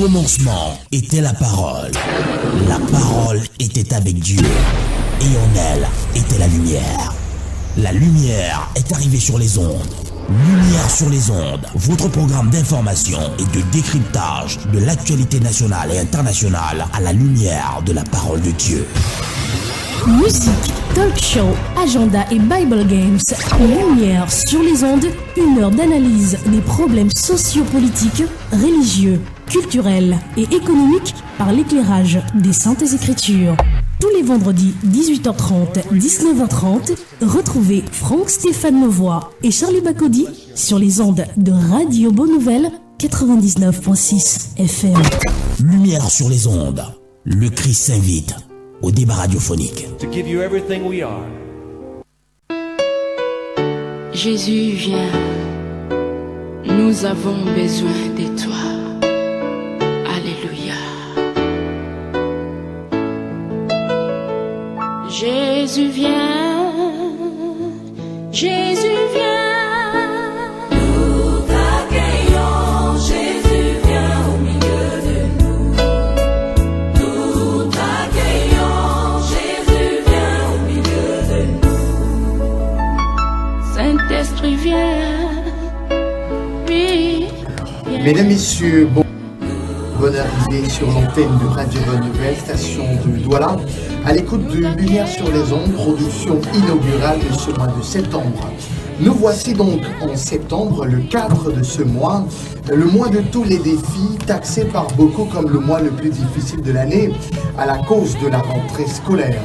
commencement était la parole. La parole était avec Dieu. Et en elle était la lumière. La lumière est arrivée sur les ondes. Lumière sur les ondes, votre programme d'information et de décryptage de l'actualité nationale et internationale à la lumière de la parole de Dieu. Musique, talk show, agenda et Bible Games. Lumière sur les ondes, 1 heure d'analyse des problèmes sociopolitiques, religieux, culturels et économiques par l'éclairage des Saintes Écritures. Tous les vendredis 18h30, 19h30, retrouvez Franck Stéphane Levoix et Charlie Bacody sur les ondes de Radio Bonne Nouvelle 99.6 FM. Lumière sur les ondes, le Christ s'invite au débat radiophonique. To give you everything we are. Jésus, viens, nous avons besoin de toi. Alléluia. Jésus, viens, Jésus, viens. Nous t'accueillons, Jésus, viens au milieu de nous. Nous t'accueillons, Jésus, viens au milieu de nous. Saint-Esprit, viens. Oui, viens. Mesdames, Messieurs, bonne arrivée sur l'antenne de Radio Bonne Nouvelle, station de Douala, à l'écoute de Lumière sur les ondes, production inaugurale de ce mois de septembre. Nous voici donc en septembre, le cadre de ce mois, le mois de tous les défis, taxé par beaucoup comme le mois le plus difficile de l'année, à la cause de la rentrée scolaire.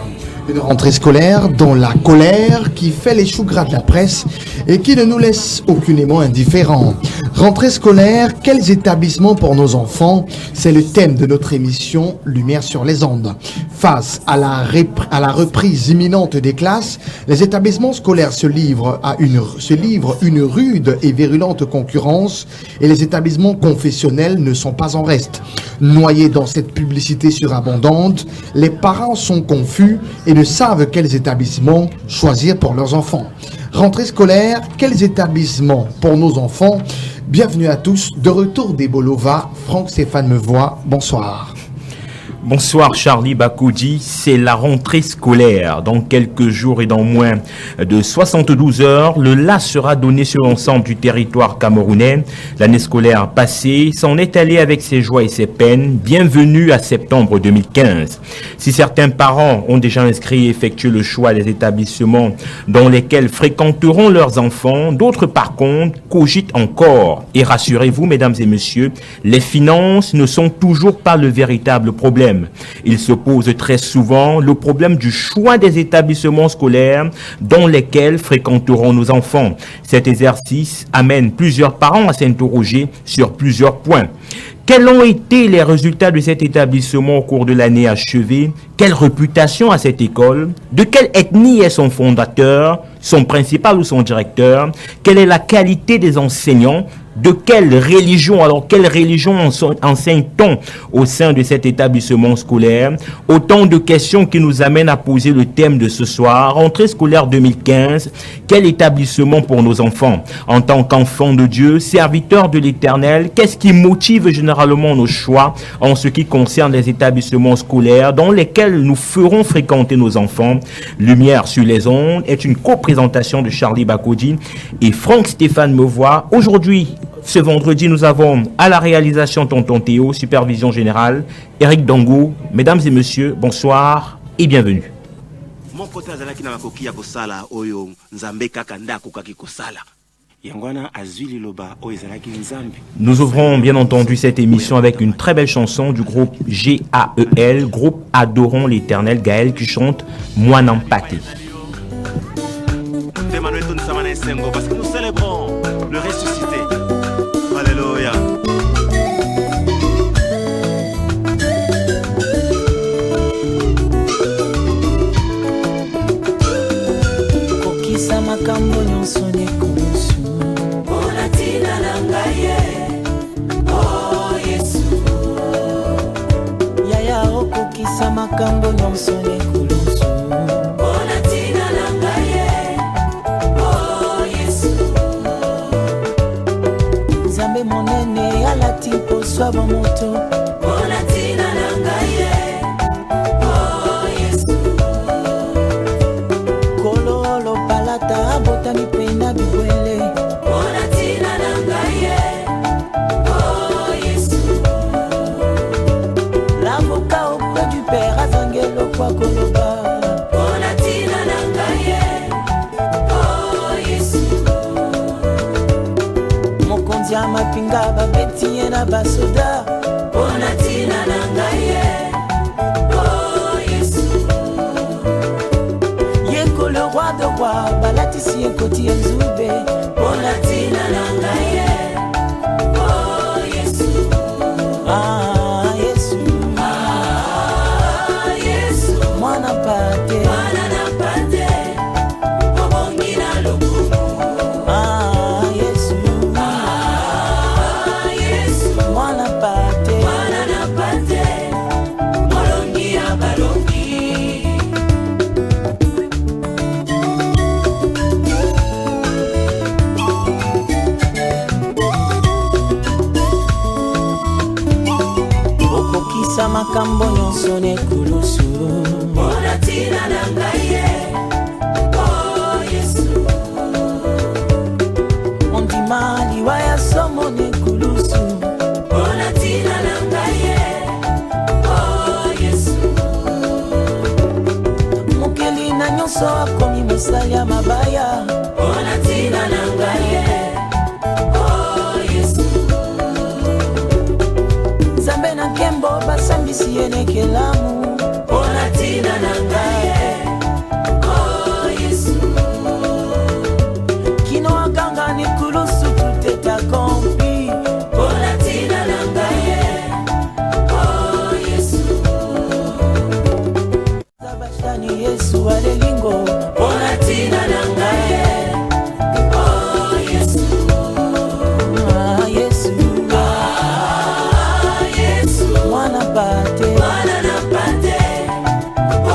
Une rentrée scolaire dont la colère qui fait les choux gras de la presse et qui ne nous laisse aucunement indifférents. Rentrée scolaire, quels établissements pour nos enfants? C'est le thème de notre émission Lumière sur les ondes. Face à la reprise imminente des classes, les établissements scolaires se livrent une rude et virulente concurrence et les établissements confessionnels ne sont pas en reste. Noyés dans cette publicité surabondante, les parents sont confus et ne savent quels établissements choisir pour leurs enfants. Rentrée scolaire, quels établissements pour nos enfants? Bienvenue à tous, de retour des Bolova, Franck Stéphane Levoix, bonsoir. Bonsoir Charlie Bacody, c'est la rentrée scolaire. Dans quelques jours et dans moins de 72 heures, le la sera donné sur l'ensemble du territoire camerounais. L'année scolaire passée s'en est allée avec ses joies et ses peines. Bienvenue à septembre 2015. Si certains parents ont déjà inscrit et effectué le choix des établissements dans lesquels fréquenteront leurs enfants, d'autres par contre cogitent encore. Et rassurez-vous mesdames et messieurs, les finances ne sont toujours pas le véritable problème. Il se pose très souvent le problème du choix des établissements scolaires dans lesquels fréquenteront nos enfants. Cet exercice amène plusieurs parents à s'interroger sur plusieurs points. Quels ont été les résultats de cet établissement au cours de l'année achevée? Quelle réputation a cette école? De quelle ethnie est son fondateur, son principal ou son directeur? Quelle est la qualité des enseignants? De quelle religion? Alors, quelle religion enseigne-t-on au sein de cet établissement scolaire? Autant de questions qui nous amènent à poser le thème de ce soir. Rentrée scolaire 2015, quel établissement pour nos enfants? En tant qu'enfants de Dieu, serviteurs de l'Éternel, qu'est-ce qui motive généralement nos choix en ce qui concerne les établissements scolaires dans lesquels nous ferons fréquenter nos enfants? Lumière sur les ondes est une co-présentation de Charlie Bacody et Franck Stéphane Levoix. Aujourd'hui, ce vendredi, nous avons à la réalisation Tonton Théo, supervision générale, Eric Dango. Mesdames et messieurs, bonsoir et bienvenue. Nous ouvrons bien entendu cette émission avec une très belle chanson du groupe GAEL, groupe Adorons l'Éternel, Gaël qui chante Moi n'empaté. Parce que nous célébrons le ressuscité. Alléluia. Kokisa makambo nyonso nekolusu mpona ntina na ngai oh Yesu yaya okokisa makambo nyonso nekolusu mpona ntina na ngai oh Yesu Nzambe monene alati poswa bamoto kaka babeti ye na basoda mpona ntina na ngai ye o Yesu yeko le roi de roi balatisi ye koti ya nzube mpona ntina na ngai ye o Yesu Yesu Yesu mwana pate obongi na lokumu Yesu Yesu mwana pate molongi ya balongi okokisa makambo nyonso nekulusu mpona ntina na ngai ye o Yesu ondima liwa ya somo nekulusu mpona ntina na ngai ye o Yesu mokeli na nyonso akomi mosali ya mabaya mpona ntina na ngai ye o Yesu nzambe na nkembo basambisi ye nekelamu mpona ntina na ngai ye o Yesu kino akanga nekulusu tuteta kompi mpona ntina na ngai ye o Yesu zabashani Yesu alelingo mpona ntina na ngai ye o Yesu Yesu Yesu mwana pate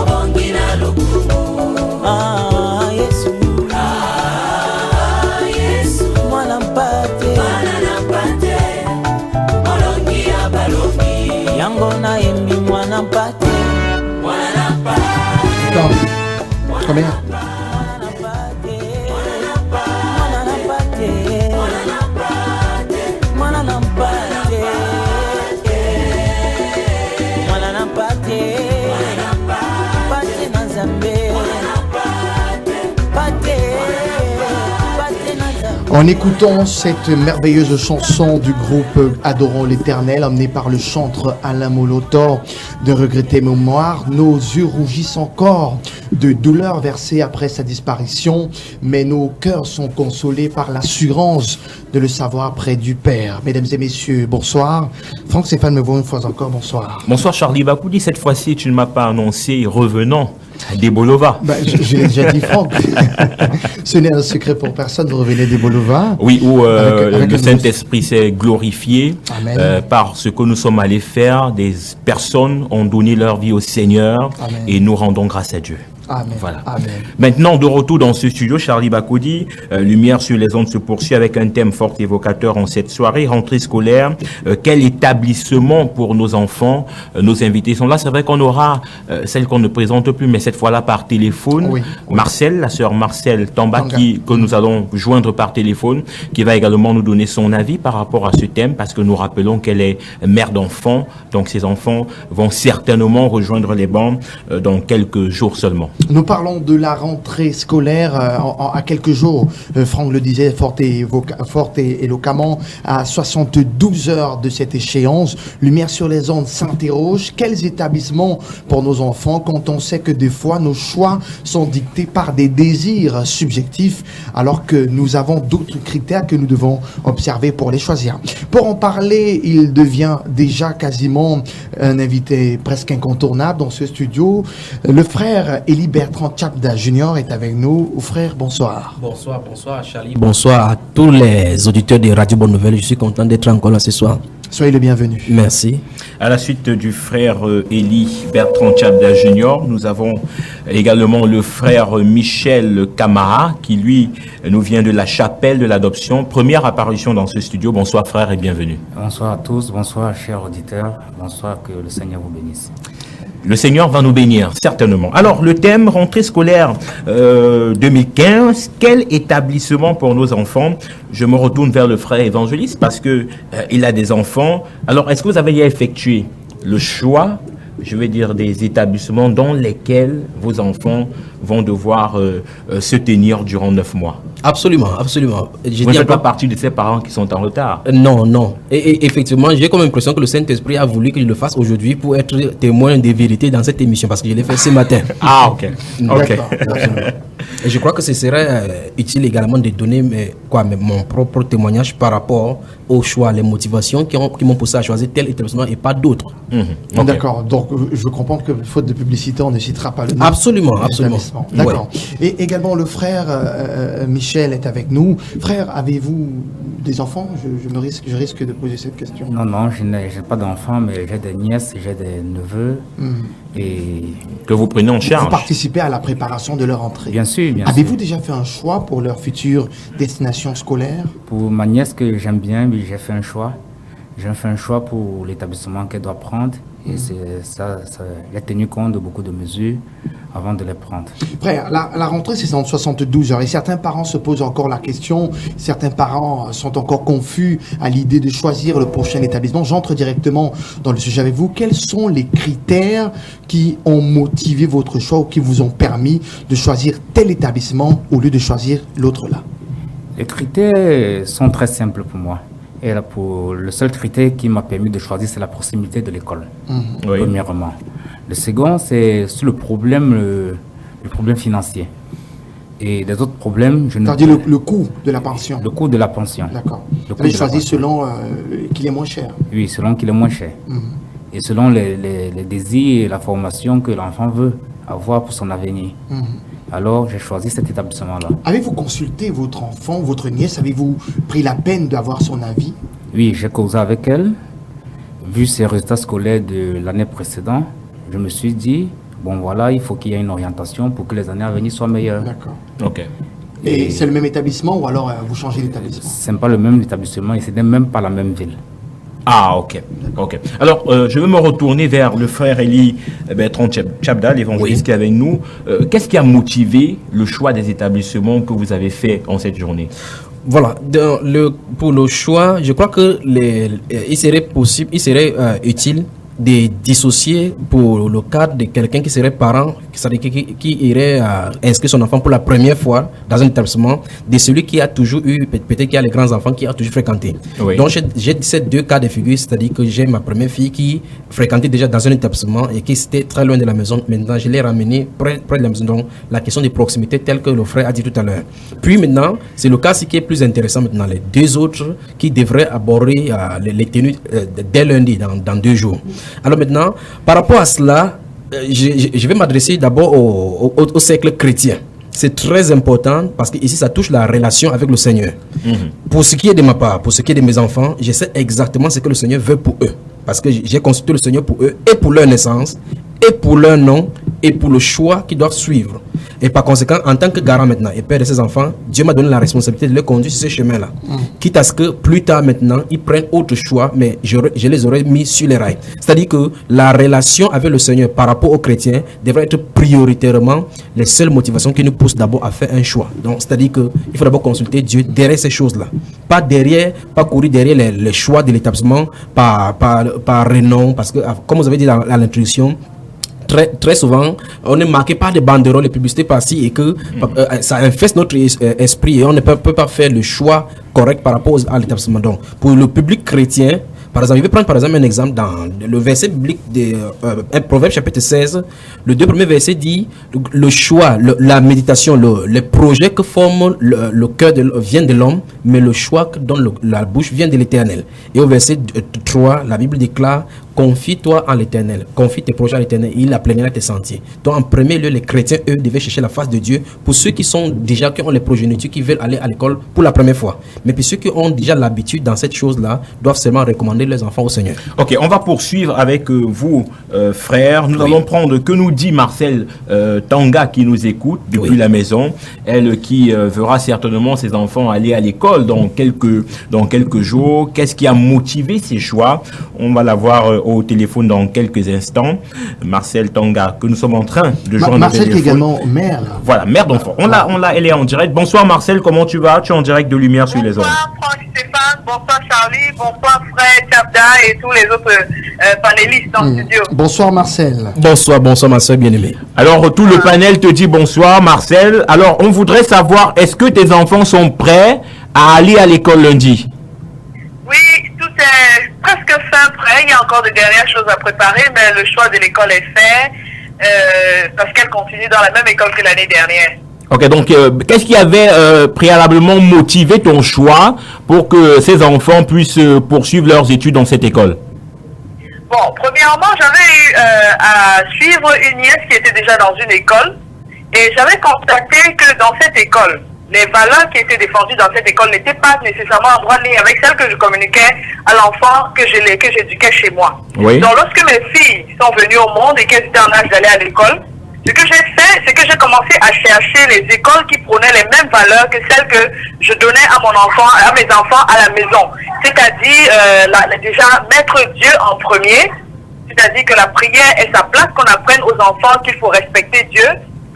obongi na lokumu Yesu Yesu mwana pate molongi ya balongi yango na yembi mwana pate Combien? En écoutant cette merveilleuse chanson du groupe Adorons l'Éternel, emmenée par le chantre Alain Molotor de regretter mémoire, nos yeux rougissent encore de douleur versée après sa disparition, mais nos cœurs sont consolés par l'assurance de le savoir près du Père. Mesdames et messieurs, bonsoir. Franck Stéphane Meveau, une fois encore, bonsoir. Bonsoir Charlie Bakoudi, cette fois-ci tu ne m'as pas annoncé revenant des Bolova. Je l'ai déjà dit, Franck. Ce n'est un secret pour personne, vous revenez des Bolova. Oui, où avec le Saint-Esprit s'est glorifié par ce que nous sommes allés faire. Des personnes ont donné leur vie au Seigneur. Amen. Et nous rendons grâce à Dieu. Amen. Voilà. Amen. Maintenant, de retour dans ce studio, Charlie Bakoudi, Lumière sur les ondes se poursuit avec un thème fort évocateur en cette soirée, rentrée scolaire. Quel établissement pour nos enfants? Nos invités sont là. C'est vrai qu'on aura celle qu'on ne présente plus, mais cette fois-là par téléphone. Oui. Marcel, la sœur Marcel Tamba, que nous allons joindre par téléphone, qui va également nous donner son avis par rapport à ce thème, parce que nous rappelons qu'elle est mère d'enfants. Donc, ces enfants vont certainement rejoindre les bancs dans quelques jours seulement. Nous parlons de la rentrée scolaire à quelques jours. Franck le disait fort et éloquemment, à 72 heures de cette échéance. Lumière sur les ondes s'interroge. Quels établissements pour nos enfants quand on sait que des fois nos choix sont dictés par des désirs subjectifs alors que nous avons d'autres critères que nous devons observer pour les choisir. Pour en parler, il devient déjà quasiment un invité presque incontournable dans ce studio. Le frère Élie Bertrand Tchabda Junior est avec nous. Frère, bonsoir. Bonsoir Charlie. Bonsoir à tous les auditeurs de Radio Bonne Nouvelle. Je suis content d'être encore là ce soir. Soyez le bienvenu. Merci. À la suite du frère Élie Bertrand Tchabda Junior, nous avons également le frère Michel Camara qui lui nous vient de la chapelle de l'adoption. Première apparition dans ce studio. Bonsoir frère et bienvenue. Bonsoir à tous, bonsoir chers auditeurs, bonsoir, que le Seigneur vous bénisse. Le Seigneur va nous bénir, certainement. Alors, le thème rentrée scolaire 2015, quel établissement pour nos enfants? Je me retourne vers le frère évangéliste parce que il a des enfants. Alors, est-ce que vous avez effectué le choix je vais dire, des établissements dans lesquels vos enfants vont devoir se tenir durant 9 mois. Absolument, absolument. Vous ne faites pas partie de ces parents qui sont en retard. Non, non. Et effectivement, j'ai comme l'impression que le Saint-Esprit a voulu que je le fasse aujourd'hui pour être témoin des vérités dans cette émission, parce que je l'ai fait ce matin. Ah, ok. Et je crois que ce serait utile également de donner mon propre témoignage par rapport au choix, les motivations qui m'ont poussé à choisir tel établissement et pas d'autres. Okay. D'accord, donc je comprends que faute de publicité, on ne citera pas le nom. Absolument, absolument. D'accord. Ouais. Et également le frère Michel est avec nous. Frère, avez-vous des enfants? Je risque de poser cette question. Non, je n'ai pas d'enfants, mais j'ai des nièces, j'ai des neveux. Et que vous prenez en charge. Vous participez à la préparation de leur entrée. Bien sûr, bien sûr. Avez-vous déjà fait un choix pour leur future destination scolaire? Pour ma nièce que j'aime bien, oui, j'ai fait un choix. J'ai fait un choix pour l'établissement qu'elle doit prendre. Et c'est ça, j'ai tenu compte de beaucoup de mesures avant de les prendre. Frère, la rentrée, c'est en 72 heures. Et certains parents se posent encore la question. Certains parents sont encore confus à l'idée de choisir le prochain établissement. J'entre directement dans le sujet avec vous. Quels sont les critères qui ont motivé votre choix ou qui vous ont permis de choisir tel établissement au lieu de choisir l'autre là? Les critères sont très simples pour moi. Et là, le seul critère qui m'a permis de choisir, c'est la proximité de l'école, premièrement. Le second, c'est sur le problème financier. Et les autres problèmes, je ne... C'est-à-dire le coût de la pension. Le coût de la pension. D'accord. Vous avez choisi selon qu'il est moins cher. Oui, selon qu'il est moins cher. Et selon les désirs et la formation que l'enfant veut avoir pour son avenir. Alors, j'ai choisi cet établissement-là. Avez-vous consulté votre enfant, votre nièce? Avez-vous pris la peine d'avoir son avis? Oui, j'ai causé avec elle. Vu ses résultats scolaires de l'année précédente, je me suis dit, bon voilà, il faut qu'il y ait une orientation pour que les années à venir soient meilleures. D'accord. Ok. Et c'est le même établissement ou alors vous changez d'établissement? Ce n'est pas le même établissement et ce n'est même pas la même ville. Ah, ok. Alors, je vais me retourner vers le frère Eli Bertrand Tchabda, l'évangéliste qui est avec nous. Qu'est-ce qui a motivé le choix des établissements que vous avez fait en cette journée? Voilà, pour le choix, je crois que il serait utile de dissocier pour le cadre de quelqu'un qui serait parent, qui irait inscrire son enfant pour la première fois dans un établissement, de celui qui a toujours eu, peut-être qui a les grands enfants, qui a toujours fréquenté. Oui. Donc j'ai ces deux cas de figure, c'est-à-dire que j'ai ma première fille qui fréquentait déjà dans un établissement et qui était très loin de la maison. Maintenant, je l'ai ramenée près de la maison. Donc la question de proximité, telle que le frère a dit tout à l'heure. Puis maintenant, c'est le cas qui est plus intéressant maintenant. Les deux autres qui devraient aborder les tenues dès lundi, dans 2 jours. Alors maintenant, par rapport à cela, je vais m'adresser d'abord au cercle chrétien. C'est très important parce que ici ça touche la relation avec le Seigneur. Pour ce qui est de ma part, pour ce qui est de mes enfants, je sais exactement ce que le Seigneur veut pour eux. Parce que j'ai consulté le Seigneur pour eux et pour leur naissance, et pour leur nom, et pour le choix qu'ils doivent suivre. Et par conséquent, en tant que garant maintenant et père de ces enfants, Dieu m'a donné la responsabilité de les conduire sur ce chemin-là. Quitte à ce que plus tard maintenant, ils prennent autre choix, mais je les aurais mis sur les rails. C'est-à-dire que la relation avec le Seigneur par rapport aux chrétiens devrait être prioritairement les seules motivations qui nous poussent d'abord à faire un choix. Donc, c'est-à-dire qu'il faut d'abord consulter Dieu derrière ces choses-là. Pas courir derrière les choix de l'établissement par renom, parce que, comme vous avez dit à l'introduction, très souvent, on est marqué par des banderoles, les publicités par-ci et que ça infeste notre esprit et on ne peut pas faire le choix correct par rapport à l'établissement. Donc, pour le public chrétien, par exemple, je vais prendre par exemple un exemple dans le verset biblique de Proverbe chapitre 16. Le 2 premiers versets dit le choix, la méditation, les projets que forme le cœur viennent de l'homme, mais le choix que donne la bouche vient de l'Éternel. Et au verset 3, la Bible déclare: confie-toi en l'Éternel, confie tes projets à l'Éternel, il aplanira tes sentiers. Donc en premier lieu, les chrétiens, eux, devaient chercher la face de Dieu pour ceux qui ont les progénitures, qui veulent aller à l'école pour la première fois. Mais puis ceux qui ont déjà l'habitude dans cette chose-là doivent seulement recommander leurs enfants au Seigneur. Ok, on va poursuivre avec vous, frères. Nous allons prendre que nous dit Marcel Tanga qui nous écoute depuis la maison. Elle qui verra certainement ses enfants aller à l'école dans quelques jours. Qu'est-ce qui a motivé ses choix? On va la voir au téléphone dans quelques instants. Marcel Tonga, que nous sommes en train de joindre. Marcel qui est également mère. Voilà, mère d'enfant. On l'a, elle est en direct. Bonsoir Marcel, comment tu vas? Tu es en direct de Lumière sur les ondes. Bonsoir Franck Stéphane, bonsoir Charlie, bonsoir frère Tchabda et tous les autres panélistes dans le studio. Bonsoir Marcel. Bonsoir Marcel, bien-aimé. Alors, tout le panel te dit bonsoir Marcel. Alors, on voudrait savoir, est-ce que tes enfants sont prêts à aller à l'école lundi? Oui, tout est presque fin prêt. Il y a encore de dernières choses à préparer, mais le choix de l'école est fait parce qu'elle continue dans la même école que l'année dernière. Ok, donc qu'est-ce qui avait préalablement motivé ton choix pour que ces enfants puissent poursuivre leurs études dans cette école? Bon, premièrement, j'avais eu à suivre une nièce qui était déjà dans une école et j'avais constaté que dans cette école, les valeurs qui étaient défendues dans cette école n'étaient pas nécessairement en droite ligne avec celles que je communiquais à l'enfant que j'éduquais chez moi. Oui. Donc, lorsque mes filles sont venues au monde et qu'elles étaient en âge d'aller à l'école, ce que j'ai fait, c'est que j'ai commencé à chercher les écoles qui prônaient les mêmes valeurs que celles que je donnais à mes enfants à la maison. C'est-à-dire, déjà, mettre Dieu en premier, c'est-à-dire que la prière est sa place, qu'on apprenne aux enfants qu'il faut respecter Dieu,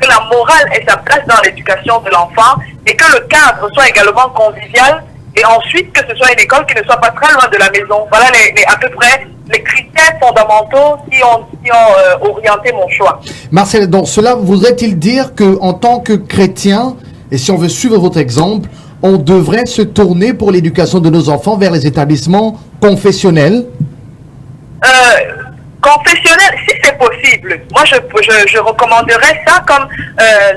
que la morale est sa place dans l'éducation de l'enfant et que le cadre soit également convivial et ensuite que ce soit une école qui ne soit pas très loin de la maison. Voilà à peu près les critères fondamentaux qui ont orienté mon choix. Marcel, donc cela voudrait-il dire qu'en tant que chrétien, et si on veut suivre votre exemple, on devrait se tourner pour l'éducation de nos enfants vers les établissements confessionnels? Confessionnel, si c'est possible. Moi, je recommanderais ça comme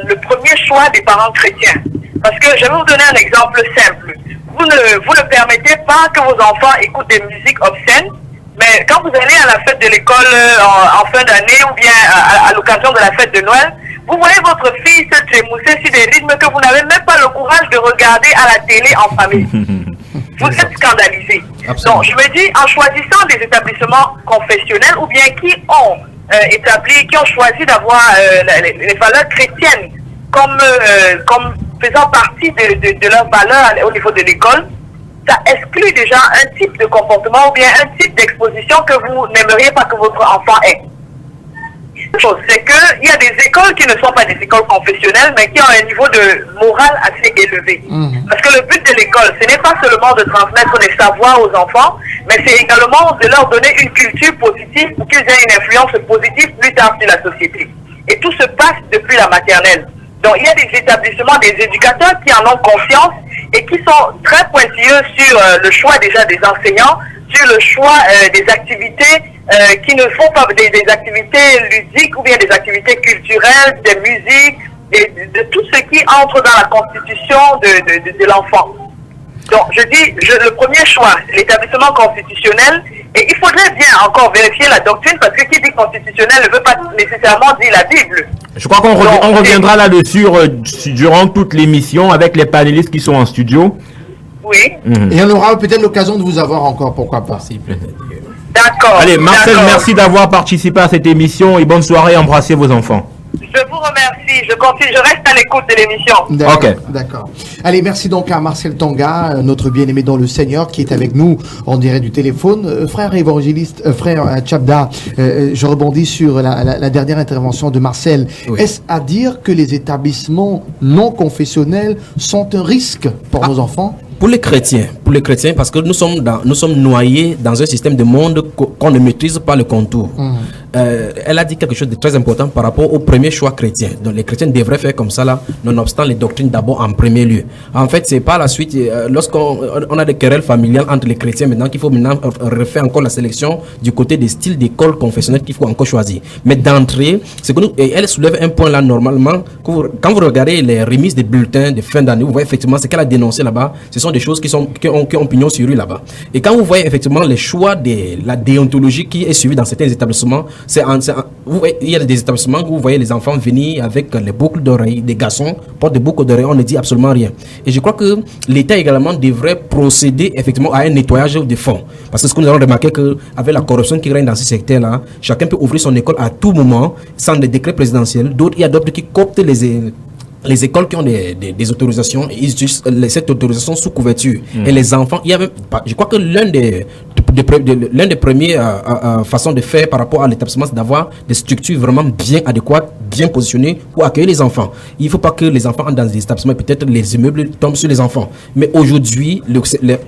le premier choix des parents chrétiens. Parce que je vais vous donner un exemple simple. Vous ne permettez pas que vos enfants écoutent des musiques obscènes, mais quand vous allez à la fête de l'école en fin d'année ou bien à l'occasion de la fête de Noël, vous voyez votre fille se trémousser sur des rythmes que vous n'avez même pas le courage de regarder à la télé en famille. Vous êtes scandalisés. Donc, je me dis, en choisissant des établissements confessionnels ou bien qui ont choisi d'avoir les valeurs chrétiennes comme faisant partie de leurs valeurs au niveau de l'école, ça exclut déjà un type de comportement ou bien un type d'exposition que vous n'aimeriez pas que votre enfant ait. La chose, c'est qu'il y a des écoles qui ne sont pas des écoles confessionnelles, mais qui ont un niveau de morale assez élevé. Parce que le but de l'école, ce n'est pas seulement de transmettre des savoirs aux enfants, mais c'est également de leur donner une culture positive pour qu'ils aient une influence positive plus tard sur la société. Et tout se passe depuis la maternelle. Donc, il y a des établissements, des éducateurs qui en ont conscience et qui sont très pointilleux sur le choix déjà des enseignants, sur le choix des activités qui ne font pas des activités ludiques ou bien des activités culturelles, des musiques, de tout ce qui entre dans la constitution de l'enfant. Donc, je dis, le premier choix, l'établissement constitutionnel, et il faudrait bien encore vérifier la doctrine, parce que qui dit constitutionnel ne veut pas nécessairement dire la Bible. Je crois qu'on reviendra là-dessus durant toute l'émission avec les panélistes qui sont en studio. Oui. Et on aura peut-être l'occasion de vous avoir encore, pourquoi pas. D'accord. Allez, Marcel, merci d'avoir participé à cette émission et bonne soirée, embrassez vos enfants. Je vous remercie, je reste à l'écoute de l'émission. Ok. D'accord. Allez, merci donc à Marcel Tonga, notre bien-aimé dans le Seigneur, qui est avec nous en direct du téléphone. Frère évangéliste, frère Tchabda, je rebondis sur la dernière intervention de Marcel. Oui. Est-ce à dire que les établissements non confessionnels sont un risque pour nos enfants? Pour les chrétiens, parce que nous sommes noyés dans un système de monde qu'on ne maîtrise pas le contour. Elle a dit quelque chose de très important par rapport au premier choix chrétien. Donc les chrétiens devraient faire comme ça là, nonobstant les doctrines d'abord en premier lieu. En fait, c'est pas la suite. Lorsqu'on a des querelles familiales entre les chrétiens, maintenant qu'il faut refaire encore la sélection du côté des styles d'école confessionnelle qu'il faut encore choisir. Mais d'entrée, elle soulève un point là normalement. Quand vous regardez les remises des bulletins de fin d'année, vous voyez effectivement ce qu'elle a dénoncé là-bas. Ce sont des choses qui ont pignon sur rue là-bas. Et quand vous voyez effectivement les choix de la déontologie qui est suivie dans certains établissements, vous voyez, il y a des établissements où vous voyez les enfants venir avec les boucles d'oreilles, des garçons portent des boucles d'oreilles, on ne dit absolument rien. Et je crois que l'État également devrait procéder effectivement à un nettoyage de fonds. Parce que ce que nous avons remarqué, qu'avec la corruption qui règne dans ce secteur-là, chacun peut ouvrir son école à tout moment sans des décrets présidentiels. Il y a d'autres qui cooptent les écoles qui ont des autorisations, ils utilisent cette autorisation sous couverture. Et les enfants, je crois que l'un des l'un des premiers façons de faire par rapport à l'établissement, c'est d'avoir des structures vraiment bien adéquates, bien positionnées pour accueillir les enfants. Il ne faut pas que les enfants entrent dans des établissements, peut-être les immeubles tombent sur les enfants. Mais aujourd'hui,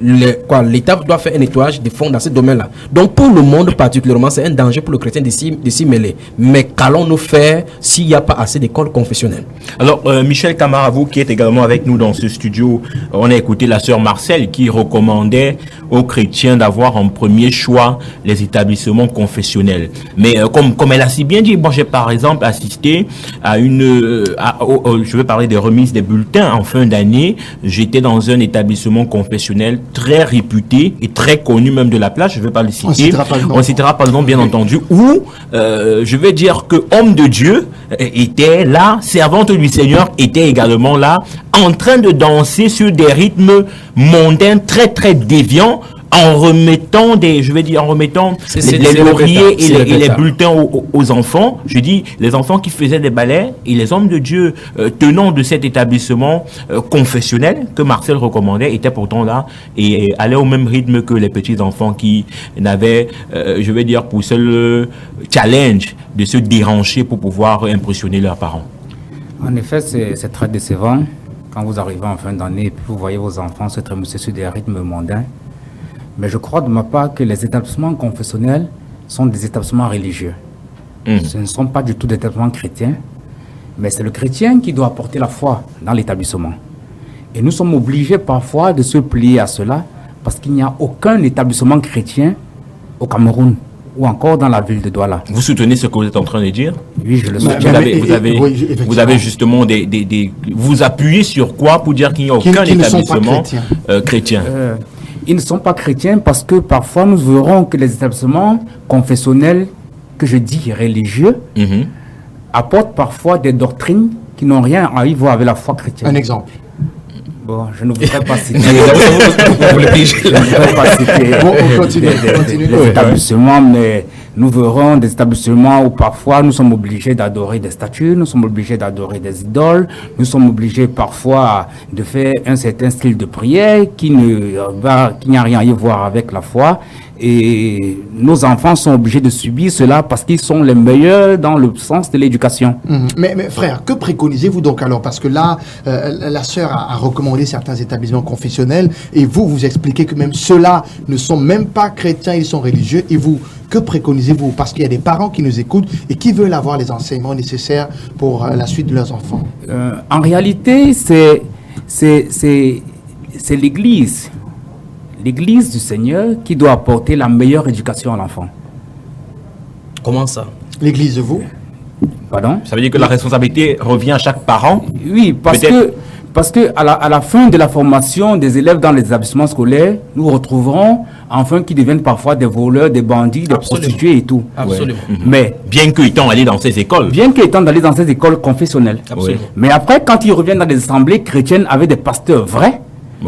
l'État doit faire un nettoyage des fonds dans ce domaine-là. Donc pour le monde particulièrement, c'est un danger pour le chrétien de s'y mêler. Mais qu'allons-nous faire s'il n'y a pas assez d'écoles confessionnelles? Alors, Michel Camara, vous qui êtes également avec nous dans ce studio, on a écouté la sœur Marcel qui recommandait aux chrétiens d'avoir en premier choix les établissements confessionnels. Mais comme elle a si bien dit, moi j'ai par exemple assisté à je vais parler des remises des bulletins en fin d'année. J'étais dans un établissement confessionnel très réputé et très connu même de la place, je ne vais pas le citer. On citera pas le nom, bien entendu, où je vais dire que homme de Dieu était là, servante du Seigneur était également là, en train de danser sur des rythmes mondains très très déviants, en remettant les lauriers et les bulletins aux enfants. Je dis les enfants qui faisaient des ballets et les hommes de Dieu tenant de cet établissement confessionnel que Marcel recommandait étaient pourtant là et allaient au même rythme que les petits enfants qui n'avaient, pour seul challenge de se déranger pour pouvoir impressionner leurs parents. En effet, c'est très décevant quand vous arrivez en fin d'année et puis vous voyez vos enfants se trémousser sur des rythmes mondains. Mais je crois de ma part que les établissements confessionnels sont des établissements religieux. Ce ne sont pas du tout des établissements chrétiens, mais c'est le chrétien qui doit apporter la foi dans l'établissement. Et nous sommes obligés parfois de se plier à cela parce qu'il n'y a aucun établissement chrétien au Cameroun ou encore dans la ville de Douala. Vous soutenez ce que vous êtes en train de dire? Oui, je le soutiens. Vous avez justement vous appuyez sur quoi pour dire qu'il n'y a aucun établissement chrétien? Ils ne sont pas chrétiens parce que parfois nous verrons que les établissements confessionnels, que je dis religieux, apportent parfois des doctrines qui n'ont rien à y voir avec la foi chrétienne. Un exemple. Bon, je ne voudrais pas citer. On continue. Les établissements, mais nous verrons des établissements où parfois nous sommes obligés d'adorer des statues, nous sommes obligés d'adorer des idoles, nous sommes obligés parfois de faire un certain style de prière qui n'a rien à y voir avec la foi. Et nos enfants sont obligés de subir cela parce qu'ils sont les meilleurs dans le sens de l'éducation. Mais frère, que préconisez-vous donc alors? Parce que là, la sœur a recommandé certains établissements confessionnels et vous expliquez que même ceux-là ne sont même pas chrétiens, ils sont religieux. Et vous, que préconisez-vous? Parce qu'il y a des parents qui nous écoutent et qui veulent avoir les enseignements nécessaires pour la suite de leurs enfants. En réalité, c'est l'Église. L'Église du Seigneur qui doit apporter la meilleure éducation à l'enfant. Comment ça? L'Église, vous? Pardon? Ça veut dire que la responsabilité revient à chaque parent? Oui, parce que à la fin de la formation des élèves dans les établissements scolaires, nous retrouverons enfants qui deviennent parfois des voleurs, des bandits, des prostituées et tout. Absolument. Mais bien qu'étant allés dans ces écoles. Bien qu'étant allés dans ces écoles confessionnelles. Absolument. Mais après, quand ils reviennent dans des assemblées chrétiennes avec des pasteurs vrais,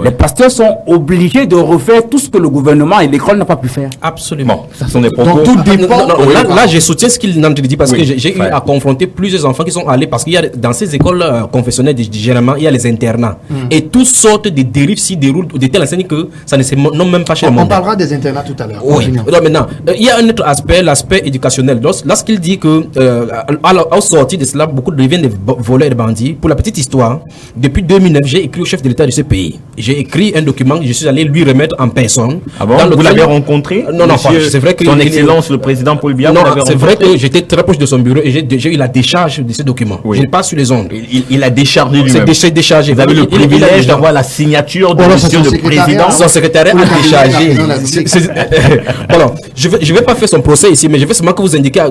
les pasteurs sont obligés de refaire tout ce que le gouvernement et l'école n'ont pas pu faire. Absolument. Bon, ça sont des propos. Donc tout dépend. Là, je soutiens ce qu'il dit parce que j'ai eu à confronter plusieurs enfants qui sont allés parce qu'il y a dans ces écoles confessionnelles généralement il y a les internats et toutes sortes de dérives s'y déroulent de telle enseigne que ça ne se nomme même pas chez le monde. On parlera des internats tout à l'heure. Oui. Alors maintenant, il y a un autre aspect, l'aspect éducationnel. Lorsqu'il dit que au sortir de cela, beaucoup deviennent des voleurs et des bandits. Pour la petite histoire, depuis 2009, j'ai écrit au chef de l'État de ce pays. J'ai écrit un document que je suis allé lui remettre en personne. Ah bon? Vous l'avez rencontré? Non, c'est vrai que... Son Excellence, le président Paul Biya, non, c'est vrai que j'étais très proche de son bureau et j'ai eu la décharge de ce document. Oui. Je ne passe sur les ondes. Il a déchargé lui-même. C'est déchargé. Vous avez le privilège d'avoir la signature de monsieur le président. Son secrétariat a déchargé. Voilà. Je ne vais pas faire son procès ici, mais je vais seulement que vous indiquer,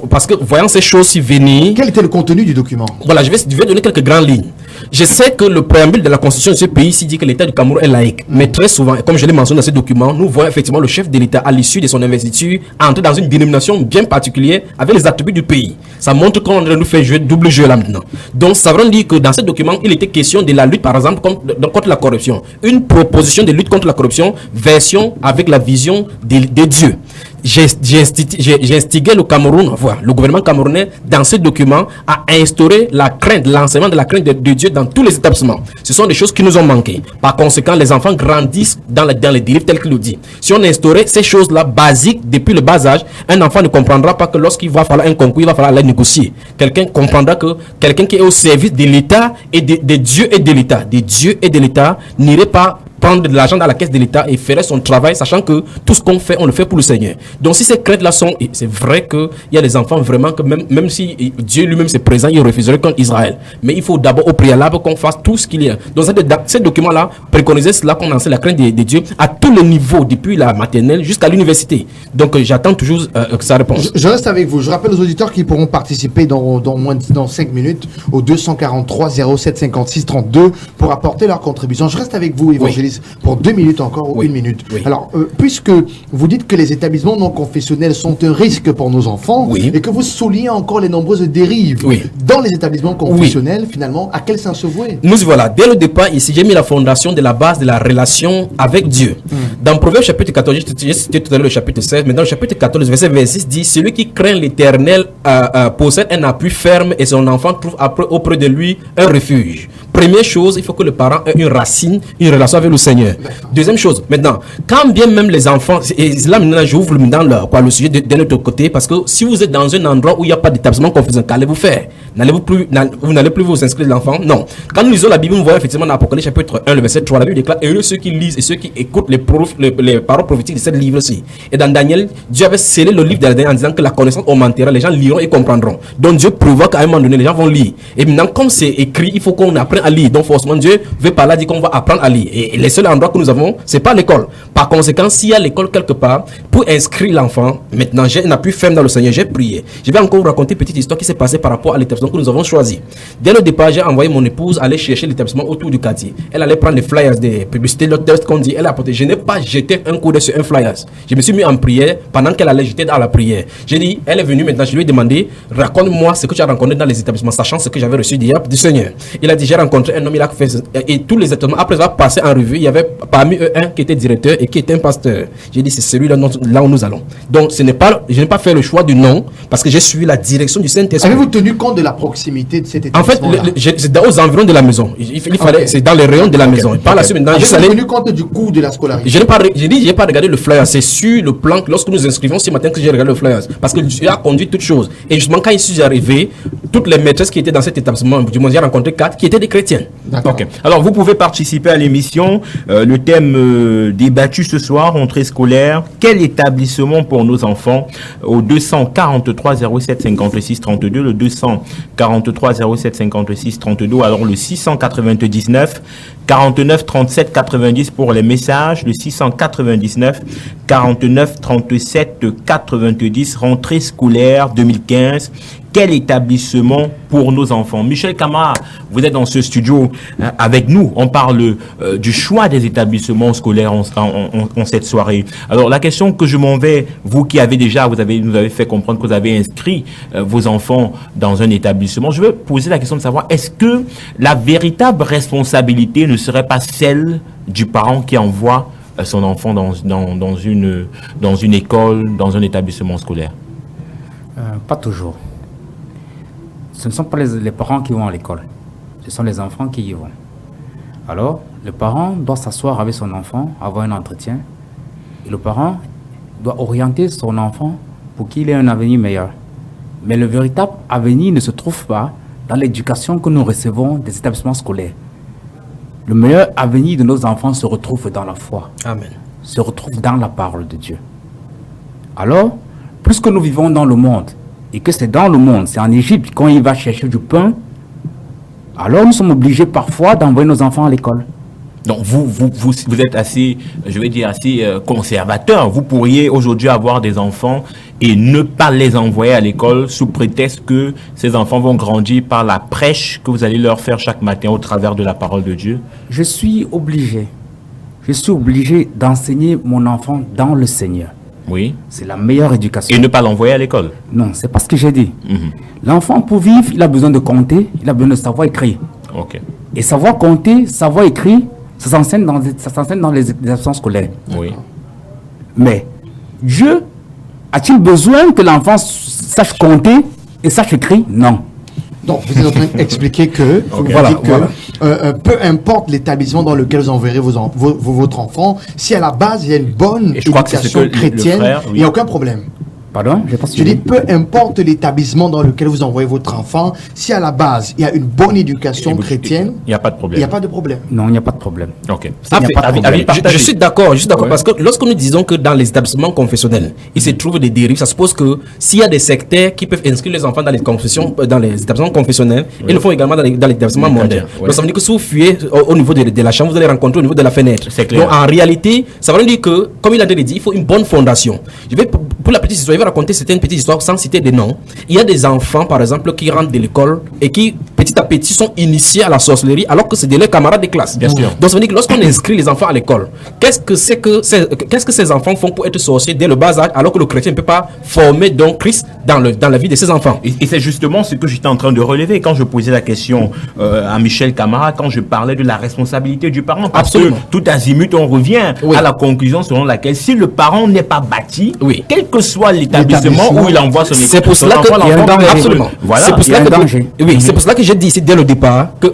parce que voyant ces choses-ci venir... Quel était le contenu du document? Voilà, je vais donner quelques grandes lignes. Je sais que le préambule de la constitution de ce pays dit que l'État du Cameroun est laïque. Mais très souvent, comme je l'ai mentionné dans ce document, nous voyons effectivement le chef de l'État, à l'issue de son investiture, entrer dans une dénomination bien particulière avec les attributs du pays. Ça montre qu'on nous fait jouer double jeu là maintenant. Donc ça veut dire que dans ce document, il était question de la lutte, par exemple, contre la corruption. Une proposition de lutte contre la corruption, version avec la vision de Dieu. j'ai instigé le Cameroun, le gouvernement camerounais, dans ce document, à instaurer la crainte, l'enseignement de la crainte de Dieu dans tous les établissements. Ce sont des choses qui nous ont manqué. Par conséquent, les enfants grandissent dans les dérives telles qu'il nous dit. Si on instaurait ces choses-là basiques depuis le bas âge, un enfant ne comprendra pas que lorsqu'il va falloir un concours, il va falloir aller négocier. Quelqu'un comprendra que quelqu'un qui est au service de l'État et de Dieu et de l'État, n'irait pas prendre de l'argent dans la caisse de l'État et ferait son travail, sachant que tout ce qu'on fait, on le fait pour le Seigneur. Donc si ces craintes-là sont... C'est vrai qu'il y a des enfants vraiment que même si Dieu lui-même c'est présent, il refuserait contre Israël. Mais il faut d'abord au préalable qu'on fasse tout ce qu'il y a. Donc ces documents-là préconisaient cela, qu'on enseigne la crainte de Dieu à tous les niveaux, depuis la maternelle jusqu'à l'université. Donc j'attends toujours sa réponse. Je reste avec vous. Je rappelle aux auditeurs qui pourront participer dans 5 minutes au 243 07 56 32 pour apporter leur contribution. Je reste avec vous, évangéliste. Pour 2 minutes encore ou 1 minute. Alors, puisque vous dites que les établissements non confessionnels sont un risque pour nos enfants et que vous soulignez encore les nombreuses dérives dans les établissements confessionnels, finalement, à quel sens se vouer? Nous voilà. Dès le départ, ici, j'ai mis la fondation de la base de la relation avec Dieu. Dans Proverbe chapitre 14, j'ai cité tout à l'heure le chapitre 16, mais dans le chapitre 14, verset 26 dit: celui qui craint l'Éternel possède un appui ferme et son enfant trouve auprès de lui un refuge. Première chose, il faut que le parent ait une racine, une relation avec le Seigneur. Deuxième chose, maintenant, quand bien même les enfants, et là maintenant j'ouvre le sujet de notre côté, parce que si vous êtes dans un endroit où il n'y a pas d'établissement confessionnel, qu'allez-vous faire? Vous n'allez plus vous inscrire l'enfant? Non. Quand nous lisons la Bible, nous voyons effectivement dans Apocalypse chapitre 1, le verset 3, la Bible déclare: heureux ceux qui lisent et ceux qui écoutent les paroles prophétiques de ce livre-ci. Et dans Daniel, Dieu avait scellé le livre de Daniel en disant que la connaissance augmentera, les gens liront et comprendront. Donc Dieu prévoit qu'à un moment donné, les gens vont lire. Et maintenant, comme c'est écrit, il faut qu'on apprenne à lire. Donc forcément, Dieu veut par là dire qu'on va apprendre à lire. Et les seuls endroits que nous avons, c'est pas l'école. Par conséquent, s'il y a l'école quelque part, pour inscrire l'enfant, maintenant j'ai un appui ferme dans le Seigneur, j'ai prié. Je vais encore vous raconter une petite histoire qui s'est passée par rapport à l'établissement que nous avons choisi. Dès le départ, j'ai envoyé mon épouse aller chercher l'établissement autour du quartier. Elle allait prendre les flyers des publicités, le test qu'on dit, elle a apporté. Je n'ai pas jeté un coup d'œil sur un flyers. Je me suis mis en prière pendant qu'elle allait jeter dans la prière. J'ai dit, elle est venue maintenant, je lui ai demandé, raconte-moi ce que tu as rencontré dans les établissements, sachant ce que j'avais reçu d'hier du Seigneur. Il a dit, j'ai rencontré un homme, il a fait, et tous les établissements, après avoir passé en revue, il y avait parmi eux un qui était directeur et qui était un pasteur. J'ai dit, c'est celui-là là où nous allons. Donc, je n'ai pas fait le choix du nom parce que j'ai suivi la direction du Saint-Esprit. Avez-vous tenu compte de la proximité de cet établissement? En fait, c'est aux environs de la maison. Il fallait, c'est dans les rayons de la maison. Par la suite, maintenant, avez-vous tenu compte du coût de la scolarité? Je n'ai pas regardé le flyer. C'est sur le plan que lorsque nous inscrivons ce matin que j'ai regardé le flyer. Parce que Dieu a conduit toutes choses. Et justement, quand je suis arrivé, toutes les maîtresses qui étaient dans cet établissement, du moins, j'ai rencontré 4 qui étaient des chrétiens. Ok. Alors, vous pouvez participer à l'émission. Le thème débattu ce soir, rentrée scolaire. Quel établissement pour nos enfants? Au 243 07 56 32, le 243 07 56 32, alors le 699 49 37 90 pour les messages, le 699 49 37 90, rentrée scolaire 2015. Quel établissement pour nos enfants? Michel Camara, vous êtes dans ce studio avec nous. On parle du choix des établissements scolaires en cette soirée. Alors, la question que je m'en vais, vous qui avez déjà, nous avez fait comprendre que vous avez inscrit vos enfants dans un établissement. Je veux poser la question de savoir, est-ce que la véritable responsabilité ne serait pas celle du parent qui envoie son enfant dans une école, dans un établissement scolaire? Pas toujours. Ce ne sont pas les parents qui vont à l'école, ce sont les enfants qui y vont. Alors, le parent doit s'asseoir avec son enfant, avoir un entretien, et le parent doit orienter son enfant pour qu'il ait un avenir meilleur. Mais le véritable avenir ne se trouve pas dans l'éducation que nous recevons des établissements scolaires. Le meilleur avenir de nos enfants se retrouve dans la foi. Amen. Se retrouve dans la parole de Dieu. Alors, plus que nous vivons dans le monde, et que c'est dans le monde, c'est en Égypte, quand il va chercher du pain, alors nous sommes obligés parfois d'envoyer nos enfants à l'école. Donc vous êtes assez, je vais dire, assez conservateur. Vous pourriez aujourd'hui avoir des enfants et ne pas les envoyer à l'école sous prétexte que ces enfants vont grandir par la prêche que vous allez leur faire chaque matin au travers de la parole de Dieu. Je suis obligé d'enseigner mon enfant dans le Seigneur. Oui. C'est la meilleure éducation. Et ne pas l'envoyer à l'école? Non, c'est pas ce que j'ai dit. L'enfant, pour vivre, il a besoin de compter, il a besoin de savoir écrire. Ok. Et savoir compter, savoir écrire, ça s'enseigne dans les établissements scolaires. Oui. Mais Dieu A-t-il besoin que l'enfant sache compter et sache écrire? Non. Donc, vous êtes en train d'expliquer que, peu importe l'établissement dans lequel vous enverrez votre enfant, si à la base il y a une bonne éducation chrétienne, il n'y a aucun problème. Pardon? Je dis, peu importe l'établissement dans lequel vous envoyez votre enfant, si à la base il y a une bonne éducation chrétienne, il n'y a pas de problème. Il n'y a pas de problème. Non, il n'y a pas de problème. Ok. Je suis d'accord, parce que lorsque nous disons que dans les établissements confessionnels, il se trouve des dérives, ça suppose que s'il y a des sectaires qui peuvent inscrire les enfants dans les établissements confessionnels, ils le font également dans les établissements mondains. Donc ça veut dire que si vous fuyez au niveau de la chambre, vous allez rencontrer au niveau de la fenêtre. Donc en réalité, ça veut dire que, comme il a dit, il faut une bonne fondation. Pour la petite histoire, je vais raconter certaines petites histoires sans citer des noms. Il y a des enfants, par exemple, qui rentrent de l'école et qui, petit à petit, sont initiés à la sorcellerie alors que c'est de leurs camarades de classe. Bien sûr. Donc, ça veut dire que lorsqu'on inscrit les enfants à l'école, qu'est-ce que ces enfants font pour être sorciers dès le bas âge alors que le chrétien ne peut pas former donc Christ dans la vie de ses enfants? Et c'est justement ce que j'étais en train de relever quand je posais la question à Michel Camara, quand je parlais de la responsabilité du parent. Parce que tout azimut, on revient à la conclusion selon laquelle si le parent n'est pas bâti, quel que soit l'établissement où il envoie son enfant, c'est pour cela que absolument. Voilà. C'est pour cela que c'est pour cela que j'ai dit ici dès le départ que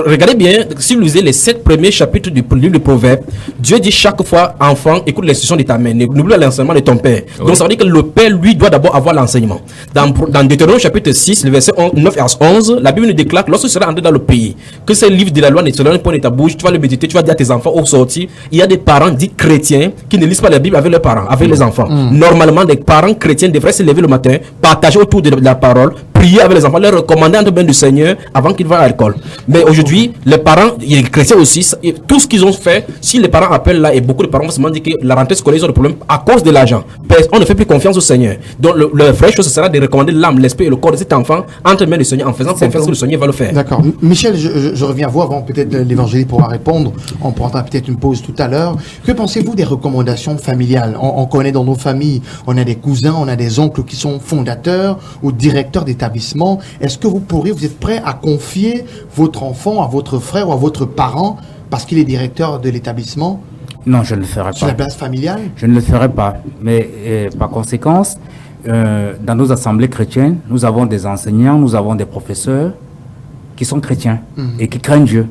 regardez bien, si vous lisez les 7 premiers chapitres du livre de Proverbes, Dieu dit chaque fois, enfant, écoute l'instruction de ta mère, n'oublie pas l'enseignement de ton père. Donc ça veut dire que le père lui doit d'abord avoir l'enseignement. Dans Deutéronome chapitre 6, le verset 9 à 11, la Bible nous déclare que lorsque tu seras entré dans le pays, que ce livre de la loi ne te donne point de ta bouche, tu vas le méditer, tu vas dire à tes enfants au sortir. Il y a des parents dits chrétiens qui ne lisent pas la Bible avec leurs parents, avec les enfants. Normalement, des parents chrétiens devraient se lever le matin, partager autour de la parole, prier avec les enfants, leur recommander entre bien du Seigneur avant qu'ils vont à l'école. Mais aujourd'hui, les parents, les chrétiens aussi, tout ce qu'ils ont fait, si les parents appellent là, et beaucoup de parents vont se demander que la rentrée scolaire, ils ont des problèmes à cause de l'argent. On ne fait plus confiance au Seigneur. Donc, la vraie chose, ce sera de recommander l'âme, l'esprit et le corps de cet enfant entre mains du Seigneur en faisant confiance que le Seigneur va le faire. D'accord. Michel, je reviens à vous avant peut-être l'évangéliste pourra répondre. On prendra peut-être une pause tout à l'heure. Que pensez-vous des recommandations familiales? On connaît dans nos familles, on a des cousins, on a des oncles qui sont fondateurs ou directeurs d'établissement. Est-ce que vous êtes prêt à confier votre enfant à votre frère ou à votre parent parce qu'il est directeur de l'établissement? Non, je ne le ferai pas. Sur la base familiale? Je ne le ferai pas. Mais par conséquence, dans nos assemblées chrétiennes, nous avons des enseignants, nous avons des professeurs qui sont chrétiens et qui craignent Dieu.